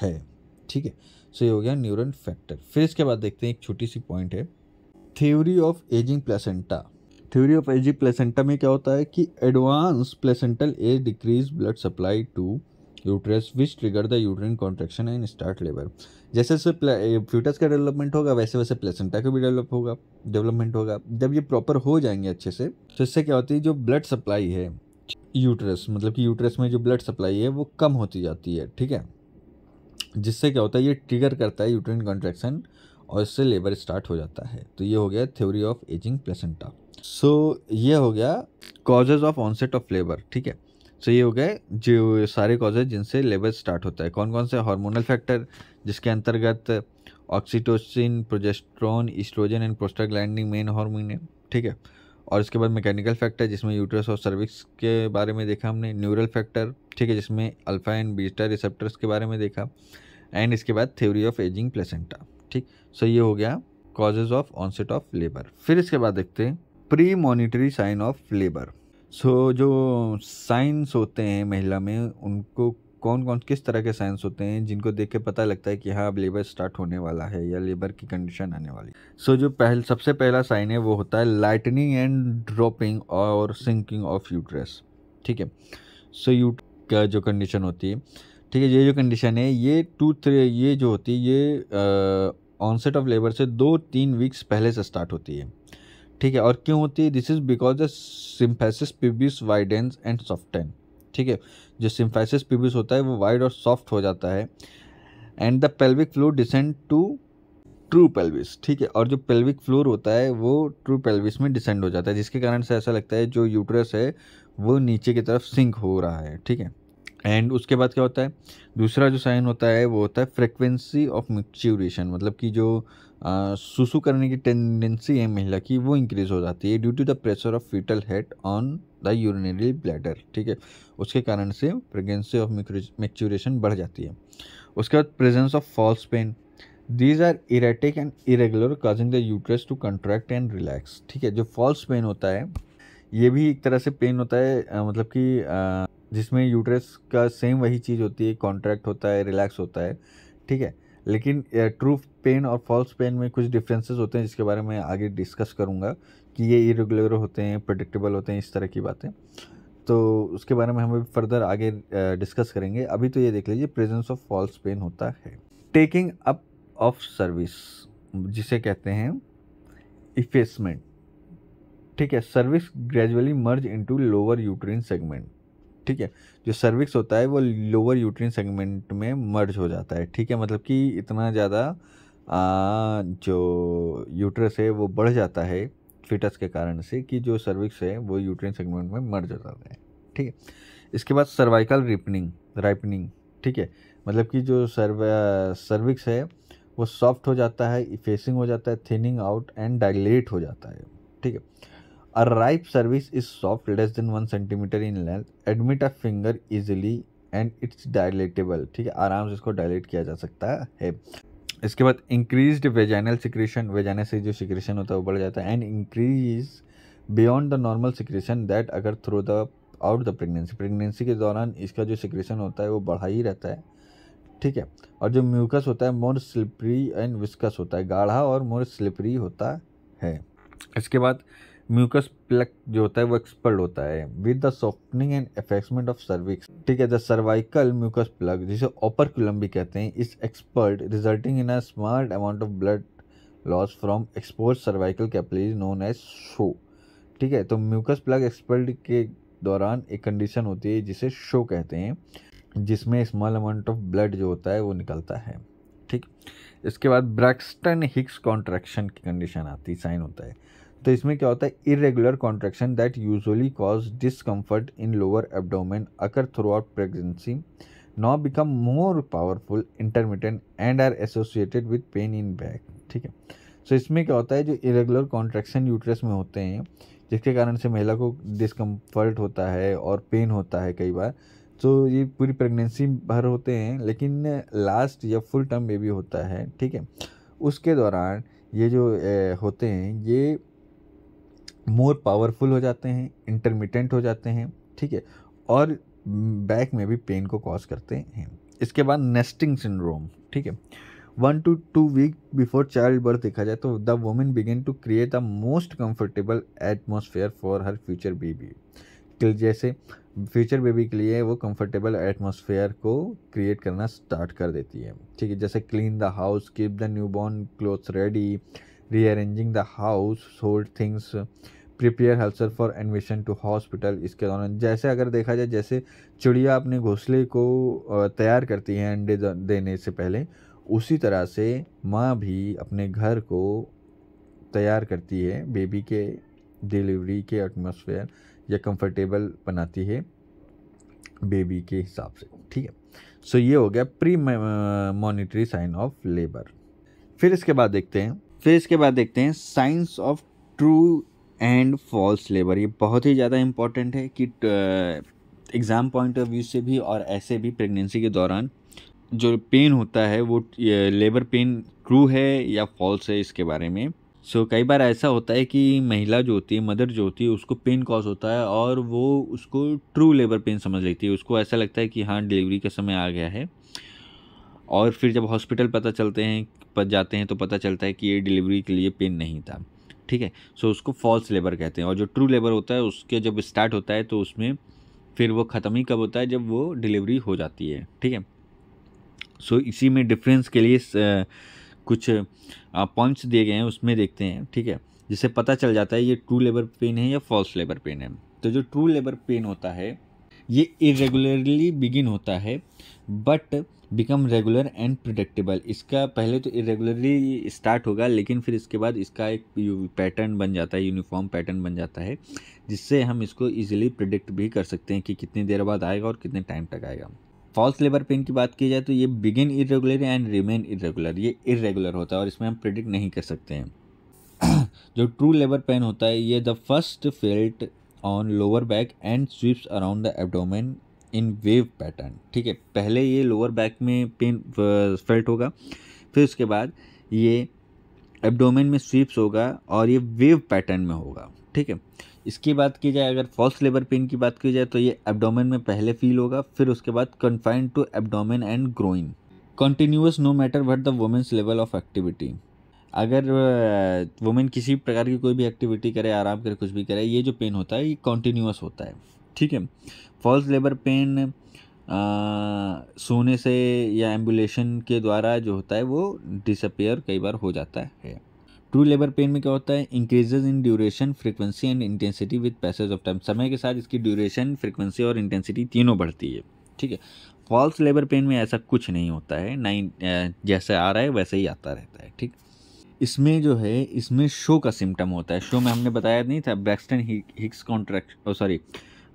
है। ठीक है, सो ये हो गया न्यूरल फैक्टर। फिर इसके बाद देखते हैं एक छोटी सी पॉइंट है, theory of ageing placenta. Theory of ageing placenta में क्या होता है कि advance placental age decrease blood supply to uterus which trigger the uterine contraction and start labour. जैसे जैसे फ्यूटस का डेवलपमेंट होगा वैसे वैसे प्लेसेंटा का भी डेवलपमेंट होगा। जब ये प्रॉपर हो जाएंगे अच्छे से तो इससे क्या होती है, जो ब्लड सप्लाई है यूट्रस मतलब कि यूट्रस में जो ब्लड सप्लाई है वो कम होती जाती है। ठीक है, जिससे क्या होता है ये ट्रिगर करता है यूट्राइन कॉन्ट्रैक्शन और इससे लेबर स्टार्ट हो जाता है। तो ये हो गया theory of ageing placenta. So ये हो गया causes of onset of labour. ठीक है, सो ये हो गए जो सारे कॉजेज जिनसे लेबर स्टार्ट होता है। कौन कौन से, हार्मोनल फैक्टर जिसके अंतर्गत oxytocin, progesterone, oestrogen and prostaglandin main hormone है। ठीक है, और इसके बाद मैकेनिकल फैक्टर जिसमें यूट्रस और सर्विक्स के बारे में देखा हमने। न्यूरल फैक्टर, ठीक है, जिसमें अल्फा एंड बीटा रिसेप्टर्स के बारे में देखा एंड इसके बाद थ्योरी ऑफ एजिंग प्लेसेंटा। ठीक, सो ये हो गया causes of onset of labour. फिर इसके बाद देखते हैं premonitory sign of labour. So जो साइंस होते हैं महिला में उनको कौन कौन किस तरह के साइंस होते हैं जिनको देख के पता लगता है कि हाँ अब लेबर स्टार्ट होने वाला है या लेबर की कंडीशन आने वाली है। सो जो सबसे पहला साइन है वो होता है लाइटनिंग एंड ड्रॉपिंग और सिंकिंग ऑफ यूट्रस। ठीक है, सो का जो कंडीशन होती है, ठीक है, ये जो कंडीशन है ये जो होती है ये ऑनसेट ऑफ लेबर से 2-3 वीक्स पहले से स्टार्ट होती है। ठीक है, और क्यों होती है? This is because the symphysis pubis widens and soften. ठीक है, जो सिम्फेसिस पिबिस होता है वो वाइड और सॉफ्ट हो जाता है and the pelvic floor descend to true pelvis. ठीक है, और जो पेल्विक फ्लोर होता है वो ट्रू पेल्विस में डिसेंड हो जाता है, जिसके कारण से ऐसा लगता है जो यूट्रस है वो नीचे की तरफ सिंक हो रहा है। ठीक है, एंड उसके बाद क्या होता है? दूसरा जो साइन होता है वो होता है फ्रिक्वेंसी ऑफ मैच्योरेशन, मतलब कि जो सुसु करने की टेंडेंसी है महिला की वो इंक्रीज हो जाती है due to the pressure of foetal head on the urinary bladder. ठीक है, उसके कारण से फ्रिक्वेंसी ऑफ मैच्योरेशन बढ़ जाती है। उसके बाद presence of false pain, these are erratic and irregular causing the uterus to contract and relax. ठीक है, जो फॉल्स पेन होता है ये भी एक तरह से पेन होता है, मतलब कि जिसमें यूट्रस का सेम वही चीज़ होती है, कॉन्ट्रैक्ट होता है, रिलैक्स होता है। ठीक है, लेकिन ट्रू पेन और फॉल्स पेन में कुछ डिफरेंसेस होते हैं जिसके बारे में आगे डिस्कस करूँगा कि ये इरेगुलर होते हैं, प्रेडिक्टेबल होते हैं, इस तरह की बातें, तो उसके बारे में हम फर्दर आगे डिस्कस करेंगे। अभी तो ये देख लीजिए प्रेजेंस ऑफ फॉल्स पेन होता है। टेकिंग अप ऑफ सर्विस, जिसे कहते हैं इफेसमेंट। ठीक है, cervix gradually merge into lower uterine segment. ठीक है, जो सर्विक्स होता है वो लोअर यूट्रिन सेगमेंट में मर्ज हो जाता है। ठीक है, मतलब कि इतना ज़्यादा जो यूट्रस है वो बढ़ जाता है फिटस के कारण से कि जो सर्विक्स है वो यूट्रिन सेगमेंट में मर्ज हो जाता है। ठीक है, इसके बाद सर्वाइकल राइपनिंग। ठीक है, मतलब कि जो सर्विक्स है वो सॉफ्ट हो जाता है, इफेसिंग हो जाता है, थिनिंग आउट एंड डायलेट हो जाता है। ठीक है, A ripe cervix is soft, less than 1 centimeter in length. Admit a finger easily and it's dilatable. ठीक है, आराम से इसको डायलेट किया जा सकता है। इसके बाद इंक्रीज्ड वेजाइनल सिक्रेशन, वेजाइना से जो सिक्रेशन होता है वो बढ़ जाता है, and increase beyond the normal secretion that occur through the out the pregnancy के दौरान इसका जो सिक्रेशन होता है वो बढ़ा ही रहता है। ठीक है, और जो म्यूकस होता है मोर स्लिपरी एंड विस्कस होता है, गाढ़ा और मोर स्लिपरी होता है। इसके बाद म्यूकस प्लग जो होता है वो एक्सपर्ड होता है with the softening and effacement of cervix. ठीक है, द सर्वाइकल म्यूकस प्लग, जिसे ओपरक्यूलम भी कहते हैं, is expelled resulting in a small amount of blood loss from exposed cervical capillaries known as show. ठीक है, तो म्यूकस प्लग एक्सपर्ड के दौरान एक कंडीशन होती है जिसे शो कहते हैं, जिसमें स्मॉल अमाउंट ऑफ ब्लड जो होता है वो निकलता है। ठीक, इसके बाद ब्रैक्सटन हिक्स कॉन्ट्रैक्शन की कंडीशन आती है, साइन होता है। तो इसमें क्या होता है? Irregular contraction that usually cause discomfort in lower abdomen occur throughout pregnancy now become more powerful intermittent and are associated with pain in back. ठीक है, सो इसमें क्या होता है? जो इरेगुलर कॉन्ट्रैक्शन यूट्रस में होते हैं जिसके कारण से महिला को डिसकम्फर्ट होता है और पेन होता है कई बार, तो ये पूरी प्रेगनेंसी भर होते हैं, लेकिन लास्ट या फुल टर्म बेबी होता है। ठीक है, उसके दौरान ये जो होते हैं ये मोर पावरफुल हो जाते हैं, इंटरमिटेंट हो जाते हैं। ठीक है, और बैक में भी पेन को कॉज करते हैं। इसके बाद नेस्टिंग सिंड्रोम। ठीक है, 1 to 2 week before childbirth देखा जाए तो the women begin to create the most comfortable atmosphere for her future baby. जैसे फ्यूचर बेबी के लिए वो कंफर्टेबल एटमॉस्फेयर को क्रिएट करना स्टार्ट कर देती है। ठीक है, जैसे clean the house, keep the newborn clothes ready, rearranging the household things, prepare herself for admission to hospital. इसके दौरान जैसे अगर देखा जाए जैसे चिड़िया अपने घोंसले को तैयार करती है अंडे देने से पहले, उसी तरह से माँ भी अपने घर को तैयार करती है बेबी के डिलीवरी के एटमॉस्फेयर या कंफर्टेबल बनाती है बेबी के हिसाब से। ठीक है, सो ये हो गया premonitory sign of labour. फिर इसके बाद देखते हैं signs of true and false labour. ये बहुत ही ज़्यादा इम्पॉर्टेंट है कि एग्ज़ाम पॉइंट ऑफ व्यू से भी और ऐसे भी प्रेगनेंसी के दौरान जो पेन होता है वो लेबर पेन ट्रू है या फॉल्स है, इसके बारे में सो कई बार ऐसा होता है कि महिला जो होती है, मदर जो होती है, उसको पेन कॉज होता है और वो उसको ट्रू लेबर पेन समझ लेती है। उसको ऐसा लगता है कि हाँ डिलीवरी का समय आ गया है, और फिर जब हॉस्पिटल जाते हैं तो पता चलता है कि ये डिलीवरी के लिए पेन नहीं था। ठीक है, सो उसको फॉल्स लेबर कहते हैं। और जो ट्रू लेबर होता है उसके जब स्टार्ट होता है तो उसमें फिर वो ख़त्म ही कब होता है, जब वो डिलीवरी हो जाती है। ठीक है, सो इसी में डिफरेंस के लिए कुछ पॉइंट्स दिए गए हैं, उसमें देखते हैं। ठीक है, जिससे पता चल जाता है ये ट्रू लेबर पेन है या फॉल्स लेबर पेन है। तो जो ट्रू लेबर पेन होता है ये इरेगुलरली बिगिन होता है but become regular and predictable. इसका पहले तो इरेगुलरली स्टार्ट होगा, लेकिन फिर इसके बाद इसका एक पैटर्न बन जाता है, यूनिफॉर्म पैटर्न बन जाता है, जिससे हम इसको इजीली प्रिडिक्ट भी कर सकते हैं कि कितनी देर बाद आएगा और कितने टाइम तक आएगा। फॉल्स लेबर पेन की बात की जाए तो ये begin irregular and remain irregular, ये इरेगुलर होता है और इसमें हम प्रिडिक्ट नहीं कर सकते हैं। जो ट्रू लेबर पेन होता है ये the first felt on lower back and sweeps around the abdomen in wave pattern. ठीक है, पहले ये लोअर बैक में पेन फेल्ट होगा, फिर उसके बाद ये एब्डोमेन में स्वीप्स होगा और ये वेव पैटर्न में होगा। ठीक है, इसकी बात की जाए, अगर फॉल्स लेबर पेन की बात की जाए तो ये एब्डोमेन में पहले फील होगा, फिर उसके बाद confined to abdomen and groin, continuous no matter what the women's level of activity. अगर वुमेन किसी प्रकार की कोई भी एक्टिविटी करे, आराम करे, कुछ भी करे, ये जो पेन होता है ये कॉन्टिन्यूस होता है। ठीक है, फॉल्स लेबर पेन सोने से या एम्बुलेशन के द्वारा जो होता है वो डिसअपियर कई बार हो जाता है। ट्रू लेबर पेन में क्या होता है, increases in duration, frequency and intensity with passage of time. समय के साथ इसकी ड्यूरेशन, फ्रीक्वेंसी और इंटेंसिटी तीनों बढ़ती है। ठीक है, फॉल्स लेबर पेन में ऐसा कुछ नहीं होता है, ना जैसे आ रहा है वैसे ही आता रहता है। ठीक, इसमें जो है इसमें शो का सिम्टम होता है। शो में हमने बताया नहीं था, Braxton Hicks contract sorry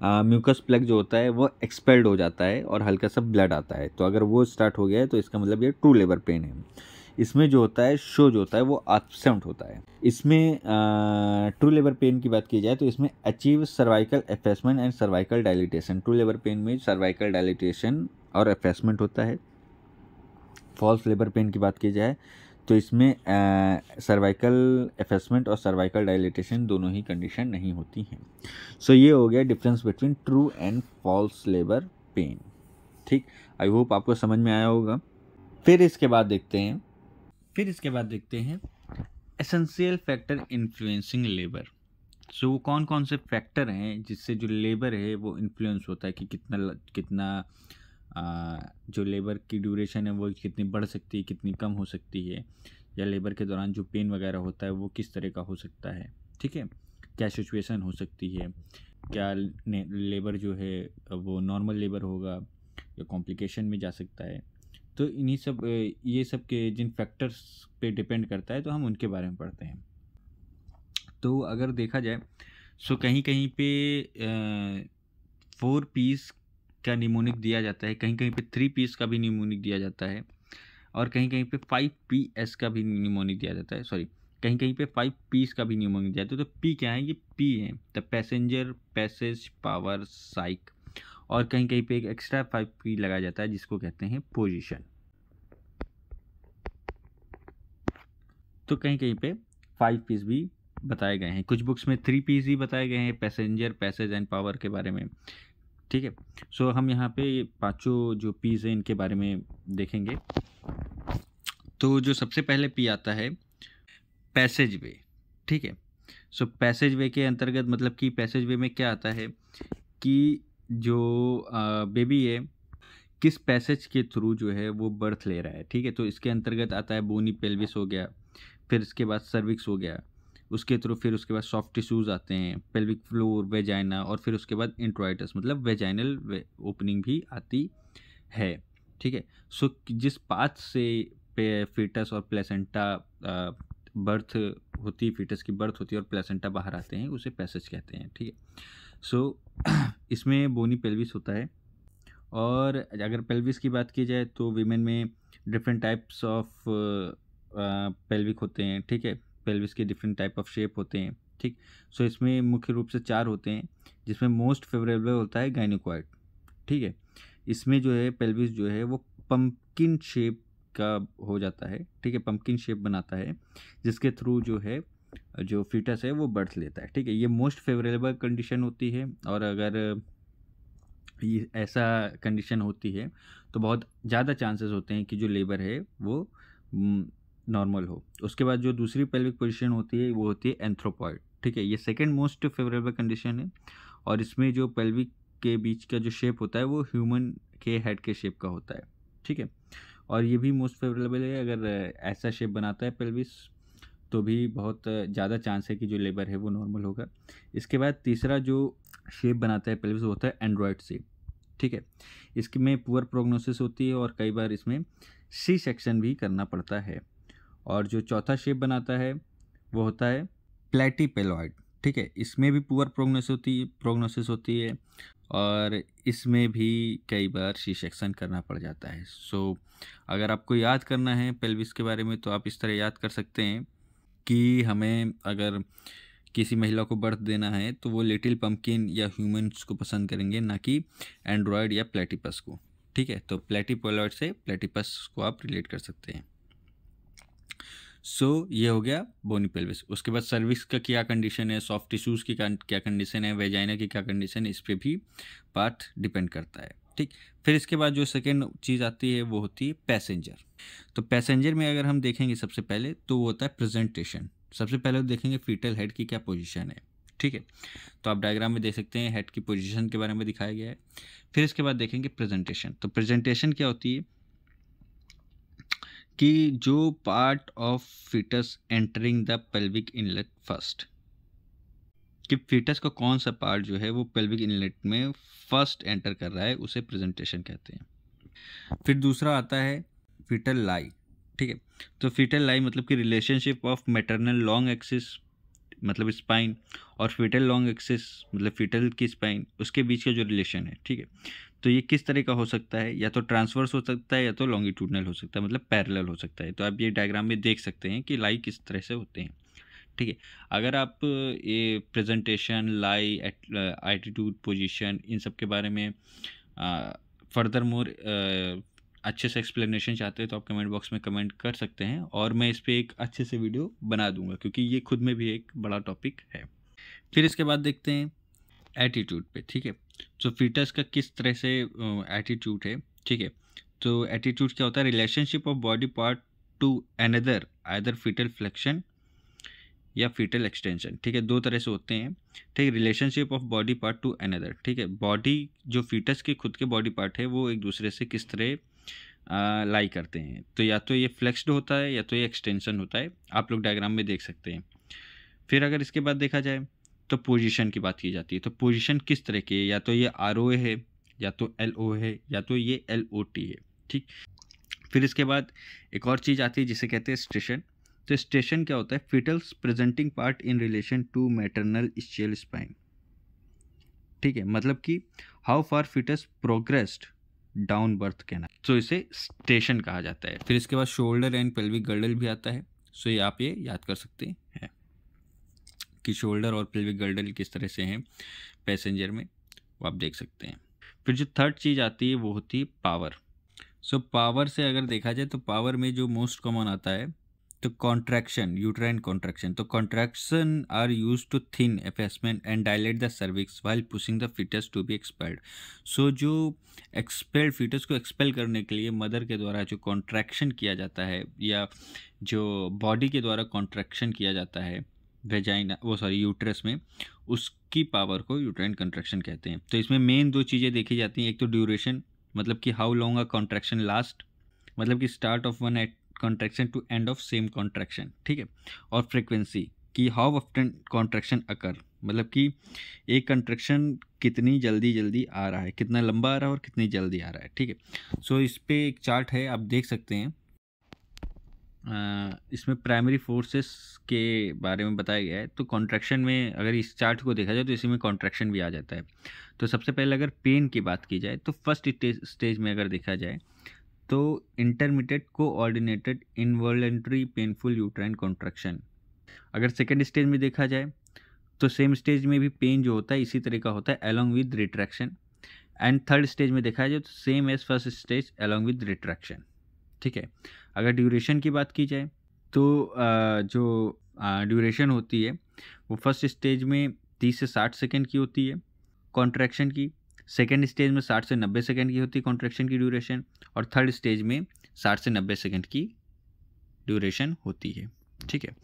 mucus plug जो होता है वो एक्सपेल्ड हो जाता है और हल्का सा ब्लड आता है। तो अगर वो स्टार्ट हो गया है तो इसका मतलब ये ट्रू लेबर पेन है। इसमें जो होता है शो जो होता है वो एब्सेंट होता है। इसमें ट्रू लेबर पेन की बात की जाए तो इसमें achieve cervical एफेसमेंट and cervical dilatation. True labour pain में सर्वाइकल डायलिटेशन और एफेसमेंट होता है। फॉल्स लेबर पेन की बात की जाए तो इसमें सर्वाइकल एफेसमेंट और सर्वाइकल डायलिटेशन दोनों ही कंडीशन नहीं होती हैं। सो ये हो गया difference between true and false labour pain. ठीक, आई होप आपको समझ में आया होगा। फिर इसके बाद देखते हैं एसेंशियल फैक्टर इन्फ्लुएंसिंग लेबर। सो वो कौन कौन से फैक्टर हैं जिससे जो लेबर है वो इन्फ्लुएंस होता है कि कितना जो लेबर की ड्यूरेशन है वो कितनी बढ़ सकती है, कितनी कम हो सकती है, या लेबर के दौरान जो पेन वगैरह होता है वो किस तरह का हो सकता है। ठीक है, क्या सिचुएशन हो सकती है, क्या लेबर जो है वो नॉर्मल लेबर होगा या कॉम्प्लिकेशन में जा सकता है। तो इन्हीं सब ये सब के जिन फैक्टर्स पे डिपेंड करता है तो हम उनके बारे में पढ़ते हैं। तो अगर देखा जाए सो कहीं कहीं पे 4 पीस का निमोनिक दिया जाता है, कहीं कहीं पे 3 पीस का भी निमोनिक दिया जाता है, और कहीं कहीं पे 5 PS का भी निमोनिक दिया जाता है। सॉरी, कहीं कहीं पे 5 पीस का भी निमोनिक दिया जाता है। तो पी क्या है, ये पी है द पैसेंजर, पैसेज, पावर, साइक, और कहीं कहीं पे एक एक्स्ट्रा 5 पी लगाया जाता है जिसको कहते हैं पोजीशन। तो कहीं कहीं पे 5 पीस भी बताए गए हैं, कुछ बुक्स में 3 पीस ही बताए गए हैं पैसेंजर, पैसेज एंड पावर के बारे में। ठीक है, सो हम यहाँ पे पांचों जो पीस हैं इनके बारे में देखेंगे। तो जो सबसे पहले पी आता है पैसेज वे। ठीक है, सो पैसेज वे के अंतर्गत मतलब कि पैसेज वे में क्या आता है कि जो बेबी है किस पैसेज के थ्रू जो है वो बर्थ ले रहा है। ठीक है, तो इसके अंतर्गत आता है बोनी पेल्विस हो गया, फिर इसके बाद सर्विक्स हो गया, उसके थ्रू फिर उसके बाद सॉफ्ट टिश्यूज आते हैं, पेल्विक फ्लोर, वेजाइना, और फिर उसके बाद इंट्रोइटस मतलब वेजाइनल ओपनिंग भी आती है। ठीक है, सो जिस पाथ से फीटस और प्लेसेंटा बर्थ होती है, फीटस की बर्थ होती है और प्लेसेंटा बाहर आते हैं, उसे पैसेज कहते हैं। ठीक है, सो इसमें बोनी पेल्विस होता है। और अगर पेल्विस की बात की जाए तो विमेन में डिफरेंट टाइप्स ऑफ पेल्विक होते हैं। ठीक है, पेल्विस के डिफरेंट टाइप ऑफ शेप होते हैं। ठीक, सो इसमें मुख्य रूप से 4 होते हैं, जिसमें मोस्ट फेवरेबल होता है गायनोकॉइड। ठीक है, इसमें जो है पेल्विस जो है वो पंपकिन शेप का हो जाता है। ठीक है, पंपकिन शेप बनाता है जिसके थ्रू जो है जो फीटस है वो बर्थ लेता है, ठीक है। ये मोस्ट फेवरेबल कंडीशन होती है, और अगर ये ऐसा कंडीशन होती है तो बहुत ज़्यादा चांसेस होते हैं कि जो लेबर है वो नॉर्मल हो। उसके बाद जो दूसरी पेल्विक पोजीशन होती है वो होती है एंथ्रोपॉइड, ठीक है। ये सेकंड मोस्ट फेवरेबल कंडीशन है, और इसमें जो पेल्विक के बीच का जो शेप होता है वो ह्यूमन के हेड के शेप का होता है, ठीक है। और ये भी मोस्ट फेवरेबल है, अगर ऐसा शेप बनाता है पेल्विस तो भी बहुत ज़्यादा चांस है कि जो लेबर है वो नॉर्मल होगा। इसके बाद तीसरा जो शेप बनाता है पेल्विस वो होता है एंड्रॉयड शेप, ठीक है। इसकी में पुअर प्रोग्नोसिस होती है, और कई बार इसमें सी सेक्शन भी करना पड़ता है। और जो चौथा शेप बनाता है वो होता है प्लेटीपेलॉइड, ठीक है। इसमें भी पुअर प्रोग्नोसिस होती है, और इसमें भी कई बार सी सेक्शन करना पड़ जाता है। सो अगर आपको याद करना है पेल्विस के बारे में तो आप इस तरह याद कर सकते हैं कि हमें अगर किसी महिला को बर्थ देना है तो वो लिटिल पम्पकिन या ह्यूमन्स को पसंद करेंगे, ना कि एंड्रॉयड या प्लेटिपस को, ठीक है। तो प्लेटीपोलॉइड से प्लेटिपस को आप रिलेट कर सकते हैं। सो ये हो गया बोनी पेल्विस। उसके बाद सर्विक्स का क्या कंडीशन है, सॉफ्ट टिश्यूज़ की क्या कंडीशन है, वेजाइना की क्या कंडीशन है, इस पर भी पार्ट डिपेंड करता है, ठीक। फिर इसके बाद जो सेकेंड चीज़ आती है वो होती है पैसेंजर। तो पैसेंजर में अगर हम देखेंगे सबसे पहले तो वो होता है प्रेजेंटेशन। सबसे पहले तो देखेंगे फीटल हेड की क्या पोजीशन है, ठीक है। तो आप डायग्राम में देख सकते हैं हेड की पोजीशन के बारे में दिखाया गया है। फिर इसके बाद देखेंगे प्रेजेंटेशन। तो प्रेजेंटेशन क्या होती है कि जो part of foetus entering the pelvic inlet first, कि फीटस का कौन सा पार्ट जो है वो पेल्विक इनलेट में फर्स्ट एंटर कर रहा है उसे प्रेजेंटेशन कहते हैं। फिर दूसरा आता है फीटल लाई, ठीक है। तो फीटल लाई मतलब कि relationship of maternal long axis मतलब स्पाइन और फीटल लॉन्ग एक्सिस मतलब फीटल की स्पाइन, उसके बीच का जो रिलेशन है, ठीक है। तो ये किस तरह का हो सकता है, या तो ट्रांसवर्स हो सकता है या तो लॉन्गिट्यूडनल हो सकता है, मतलब पैरेलल हो सकता है। तो आप ये डायग्राम में देख सकते हैं कि लाई किस तरह से होते हैं, ठीक है। अगर आप ये प्रेजेंटेशन, लाई, एटीट्यूड, पोजीशन, इन सब के बारे में फर्दर मोर अच्छे से एक्सप्लेनेशन चाहते हैं तो आप कमेंट बॉक्स में कमेंट कर सकते हैं, और मैं इस पर एक अच्छे से वीडियो बना दूंगा, क्योंकि ये खुद में भी एक बड़ा टॉपिक है। फिर इसके बाद देखते हैं एटीट्यूड पे, ठीक है। तो फीटस का किस तरह से एटीट्यूड है, ठीक है। तो एटीट्यूड क्या होता है, relationship of body part to another, either foetal flexion या फीटल एक्सटेंशन, ठीक है। दो तरह से होते हैं, ठीक है। Relationship of body part to another, ठीक है। बॉडी जो फीटस के खुद के बॉडी पार्ट है वो एक दूसरे से किस तरह लाई करते हैं, तो या तो ये फ्लेक्स्ड होता है या तो ये एक्सटेंशन होता है, आप लोग डायग्राम में देख सकते हैं। फिर अगर इसके बाद देखा जाए तो पोजीशन की बात की जाती है। तो पोजीशन किस तरह की है, या तो ये ROA है, या तो LO है, या तो ये LOT है, ठीक। फिर इसके बाद एक और चीज़ आती है जिसे कहते हैं स्टेशन। तो स्टेशन क्या होता है, foetus presenting part in relation to maternal ischial spine, ठीक है। मतलब कि how far foetus progressed down birth कहना, तो इसे स्टेशन कहा जाता है। फिर इसके बाद शोल्डर एंड पेल्विक गर्डल भी आता है। सो ये आप ये याद कर सकते हैं कि शोल्डर और पेल्विक गर्डल किस तरह से हैं पैसेंजर में, वो आप देख सकते हैं। फिर जो थर्ड चीज़ आती है वो होती है पावर। सो पावर से अगर देखा जाए तो पावर में जो मोस्ट कॉमन आता है तो कॉन्ट्रैक्शन, यूट्राइन कॉन्ट्रैक्शन। तो contraction are use to thin effacement and dilate the cervix while pushing the foetus to be expelled. So जो एक्सपेल्ड फीटस को एक्सपेल करने के लिए मदर के द्वारा जो कॉन्ट्रैक्शन किया जाता है, या जो बॉडी के द्वारा कॉन्ट्रैक्शन किया जाता है वेजाइना यूट्रस में, उसकी पावर को यूट्राइन कॉन्ट्रैक्शन कहते हैं। तो इसमें मेन दो चीज़ें देखी जाती हैं, एक तो ड्यूरेशन मतलब कि how long a contraction last, मतलब कि start of one at contraction to end of same contraction, ठीक है। और फ्रीक्वेंसी कि हाउ ऑफ्टन कॉन्ट्रैक्शन अकर, मतलब कि एक कॉन्ट्रैक्शन कितनी जल्दी आ रहा है, कितना लंबा आ रहा है और कितनी जल्दी आ रहा है, ठीक है। सो इस पर एक चार्ट है, आप देख सकते हैं। इसमें प्राइमरी फोर्सेस के बारे में बताया गया है। तो कॉन्ट्रैक्शन में अगर इस चार्ट को देखा जाए तो इसी में कॉन्ट्रैक्शन भी आ जाता है। तो सबसे पहले अगर पेन की बात की जाए तो फर्स्ट स्टेज में अगर देखा जाए तो intermediate coordinated involuntary painful uterine contraction. अगर सेकेंड स्टेज में देखा जाए तो सेम स्टेज में भी पेन जो होता है इसी तरह का होता है along with retraction. And third stage में देखा जाए तो same as first stage along with retraction, ठीक है। अगर ड्यूरेशन की बात की जाए तो जो ड्यूरेशन होती है वो फर्स्ट स्टेज में 30 से 60 सेकेंड की होती है कॉन्ट्रैक्शन की, सेकेंड स्टेज में 60 से 90 सेकेंड की होती है कॉन्ट्रैक्शन की ड्यूरेशन, और थर्ड स्टेज में 60 से 90 सेकेंड की ड्यूरेशन होती है। ठीक है,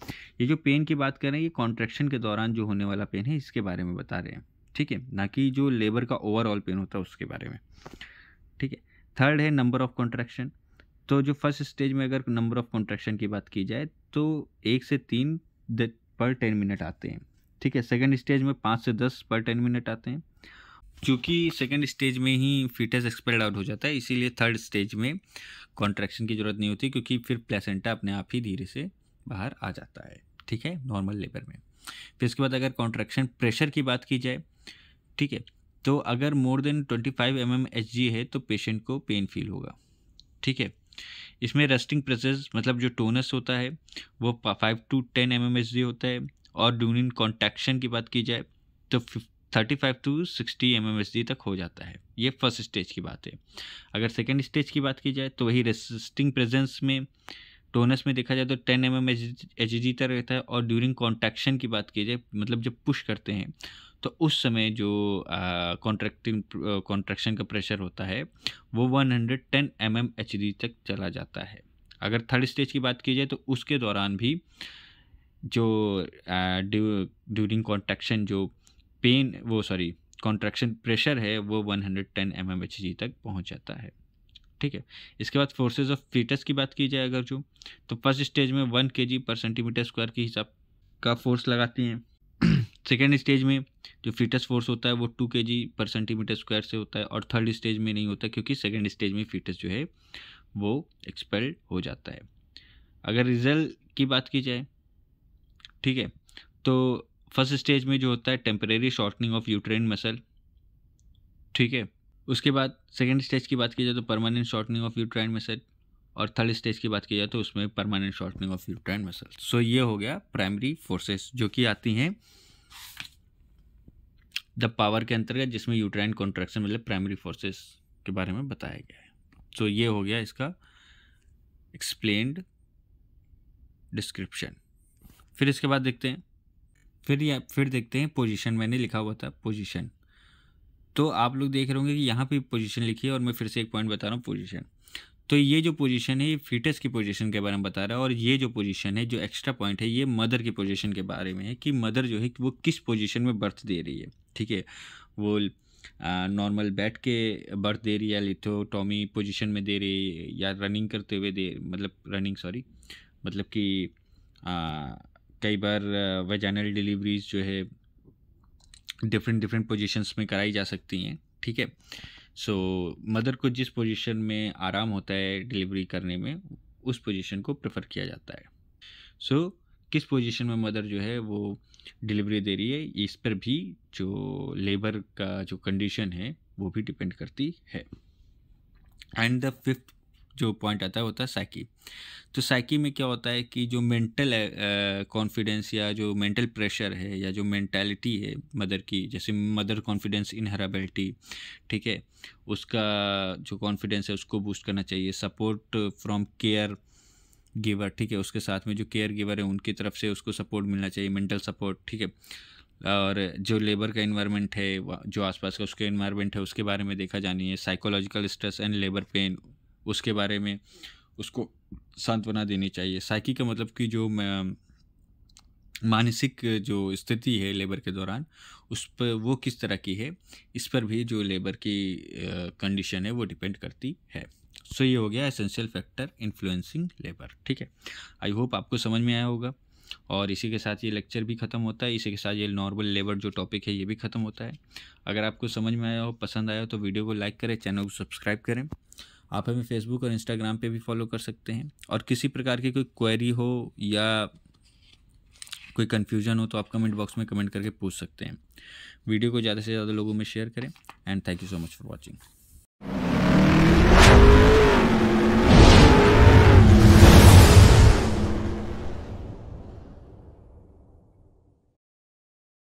ये जो पेन की बात कर रहे हैं ये कॉन्ट्रैक्शन के दौरान जो होने वाला पेन है इसके बारे में बता रहे हैं। ठीक है, ना कि जो लेबर का ओवरऑल पेन होता है उसके बारे में। ठीक है, थर्ड है नंबर ऑफ कॉन्ट्रैक्शन। तो जो फर्स्ट स्टेज में अगर नंबर ऑफ कॉन्ट्रैक्शन की बात की जाए तो 1 से 3 पर 10 मिनट आते हैं। ठीक है, सेकंड स्टेज में 5 से 10 पर 10 मिनट आते हैं। क्योंकि सेकंड स्टेज में ही फीटस एक्सपेल्ड आउट हो जाता है, इसीलिए थर्ड स्टेज में कॉन्ट्रैक्शन की ज़रूरत नहीं होती, क्योंकि फिर प्लेसेंटा अपने आप ही धीरे से बाहर आ जाता है। ठीक है, नॉर्मल लेबर में। फिर इसके बाद अगर कॉन्ट्रैक्शन प्रेशर की बात की जाए, ठीक है, तो अगर मोर देन 25 mmHg है तो पेशेंट को पेन फील होगा। ठीक है, इसमें रेस्टिंग प्रेशर मतलब जो टोनस होता है वो 5 to 10 mmHg होता है, और ड्यूरिंग कॉन्ट्रैक्शन की बात की जाए तो 35 to 60 mmHg तक हो जाता है। ये फर्स्ट स्टेज की बात है। अगर सेकेंड स्टेज की बात की जाए तो वही रेस्टिंग प्रेजेंस में टोनस में देखा जाए तो 10 mmHg तक रहता है, और ड्यूरिंग कॉन्ट्रैक्शन की बात की जाए मतलब जब पुश करते हैं तो उस समय जो कॉन्ट्रैक्शन का प्रेशर होता है वो 110 mmHg तक चला जाता है। अगर थर्ड स्टेज की बात की जाए तो उसके दौरान भी जो ड्यूरिंग कॉन्ट्रैक्शन जो कॉन्ट्रैक्शन प्रेशर है वो 110 mmHg तक पहुंच जाता है। ठीक है, इसके बाद फोर्सेस ऑफ फीटस की बात की जाए अगर जो, तो फर्स्ट स्टेज में 1 kg पर सेंटीमीटर स्क्वायर के हिसाब का फोर्स लगाती हैं। सेकेंड स्टेज में जो फीटस फोर्स होता है वो 2 kg पर सेंटीमीटर स्क्वायर से होता है, और थर्ड स्टेज में नहीं होता क्योंकि सेकेंड स्टेज में फीटस जो है वो एक्सपेल्ड हो जाता है। अगर रिजल्ट की बात की जाए, ठीक है, तो फर्स्ट स्टेज में जो होता है temporary shortening of uterine muscle. ठीक है, उसके बाद सेकेंड स्टेज की बात की जाए तो permanent shortening of uterine muscle, और थर्ड स्टेज की बात की जाए तो उसमें permanent shortening of uterine muscle. So ये हो गया प्राइमरी फोर्सेस जो कि आती हैं द पावर के अंतर्गत, जिसमें यूट्राइन कॉन्ट्रैक्शन मतलब प्राइमरी फोर्सेस के बारे में बताया गया है। तो ये हो गया इसका एक्सप्लेन्ड डिस्क्रिप्शन। फिर इसके बाद देखते हैं फिर देखते हैं पोजीशन। मैंने लिखा हुआ था पोजीशन, तो आप लोग देख रहे होंगे कि यहाँ पे पोजीशन लिखी है, और मैं फिर से एक पॉइंट बता रहा हूँ पोजीशन। तो ये जो पोजीशन है ये फीटस की पोजीशन के बारे में बता रहा है, और ये जो पोजीशन है जो एक्स्ट्रा पॉइंट है ये मदर की पोजीशन के बारे में है कि मदर जो है वो किस पोजीशन में बर्थ दे रही है। ठीक है, वो नॉर्मल बैठ के बर्थ दे रही है, लिथोटॉमी पोजीशन में दे रही है, या रनिंग करते हुए मतलब कि कई बार वेजाइनल डिलीवरीज जो है डिफरेंट पोजीशंस में कराई जा सकती हैं। ठीक है, सो मदर को जिस पोजीशन में आराम होता है डिलीवरी करने में उस पोजीशन को प्रेफर किया जाता है। सो किस पोजीशन में मदर जो है वो डिलीवरी दे रही है इस पर भी जो लेबर का जो कंडीशन है वो भी डिपेंड करती है। एंड द फिफ्थ जो पॉइंट आता है होता है साइकी। तो साइकी में क्या होता है कि जो मेंटल कॉन्फिडेंस या जो मेंटल प्रेशर है या जो मेंटालिटी है मदर की, जैसे mother confidence in her ability, ठीक है, उसका जो कॉन्फिडेंस है उसको बूस्ट करना चाहिए। सपोर्ट फ्रॉम केयर गिवर, ठीक है, उसके साथ में जो केयर गिवर है उनकी तरफ से उसको सपोर्ट मिलना चाहिए, मेंटल सपोर्ट। ठीक है, और जो लेबर का इन्वायरमेंट है जो आसपास का उसके इन्वायरमेंट है उसके बारे में देखा जानी है। Psychological stress and labour pain उसके बारे में उसको सांत्वना देनी चाहिए। साइकी का मतलब कि जो मानसिक जो स्थिति है लेबर के दौरान उस पर वो किस तरह की है इस पर भी जो लेबर की कंडीशन है वो डिपेंड करती है। सो ये हो गया एसेंशियल फैक्टर इन्फ्लुएंसिंग लेबर। ठीक है, आई होप आपको समझ में आया होगा, और इसी के साथ ये लेक्चर भी ख़त्म होता है। इसी के साथ ये नॉर्मल लेबर जो टॉपिक है ये भी ख़त्म होता है। अगर आपको समझ में आया हो, पसंद आया हो तो वीडियो को लाइक करें, चैनल को सब्सक्राइब करें। आप हमें फेसबुक और इंस्टाग्राम पे भी फॉलो कर सकते हैं, और किसी प्रकार की कोई क्वेरी हो या कोई कन्फ्यूजन हो तो आप कमेंट बॉक्स में कमेंट करके पूछ सकते हैं। वीडियो को ज़्यादा से ज़्यादा लोगों में शेयर करें, and thank you so much for watching.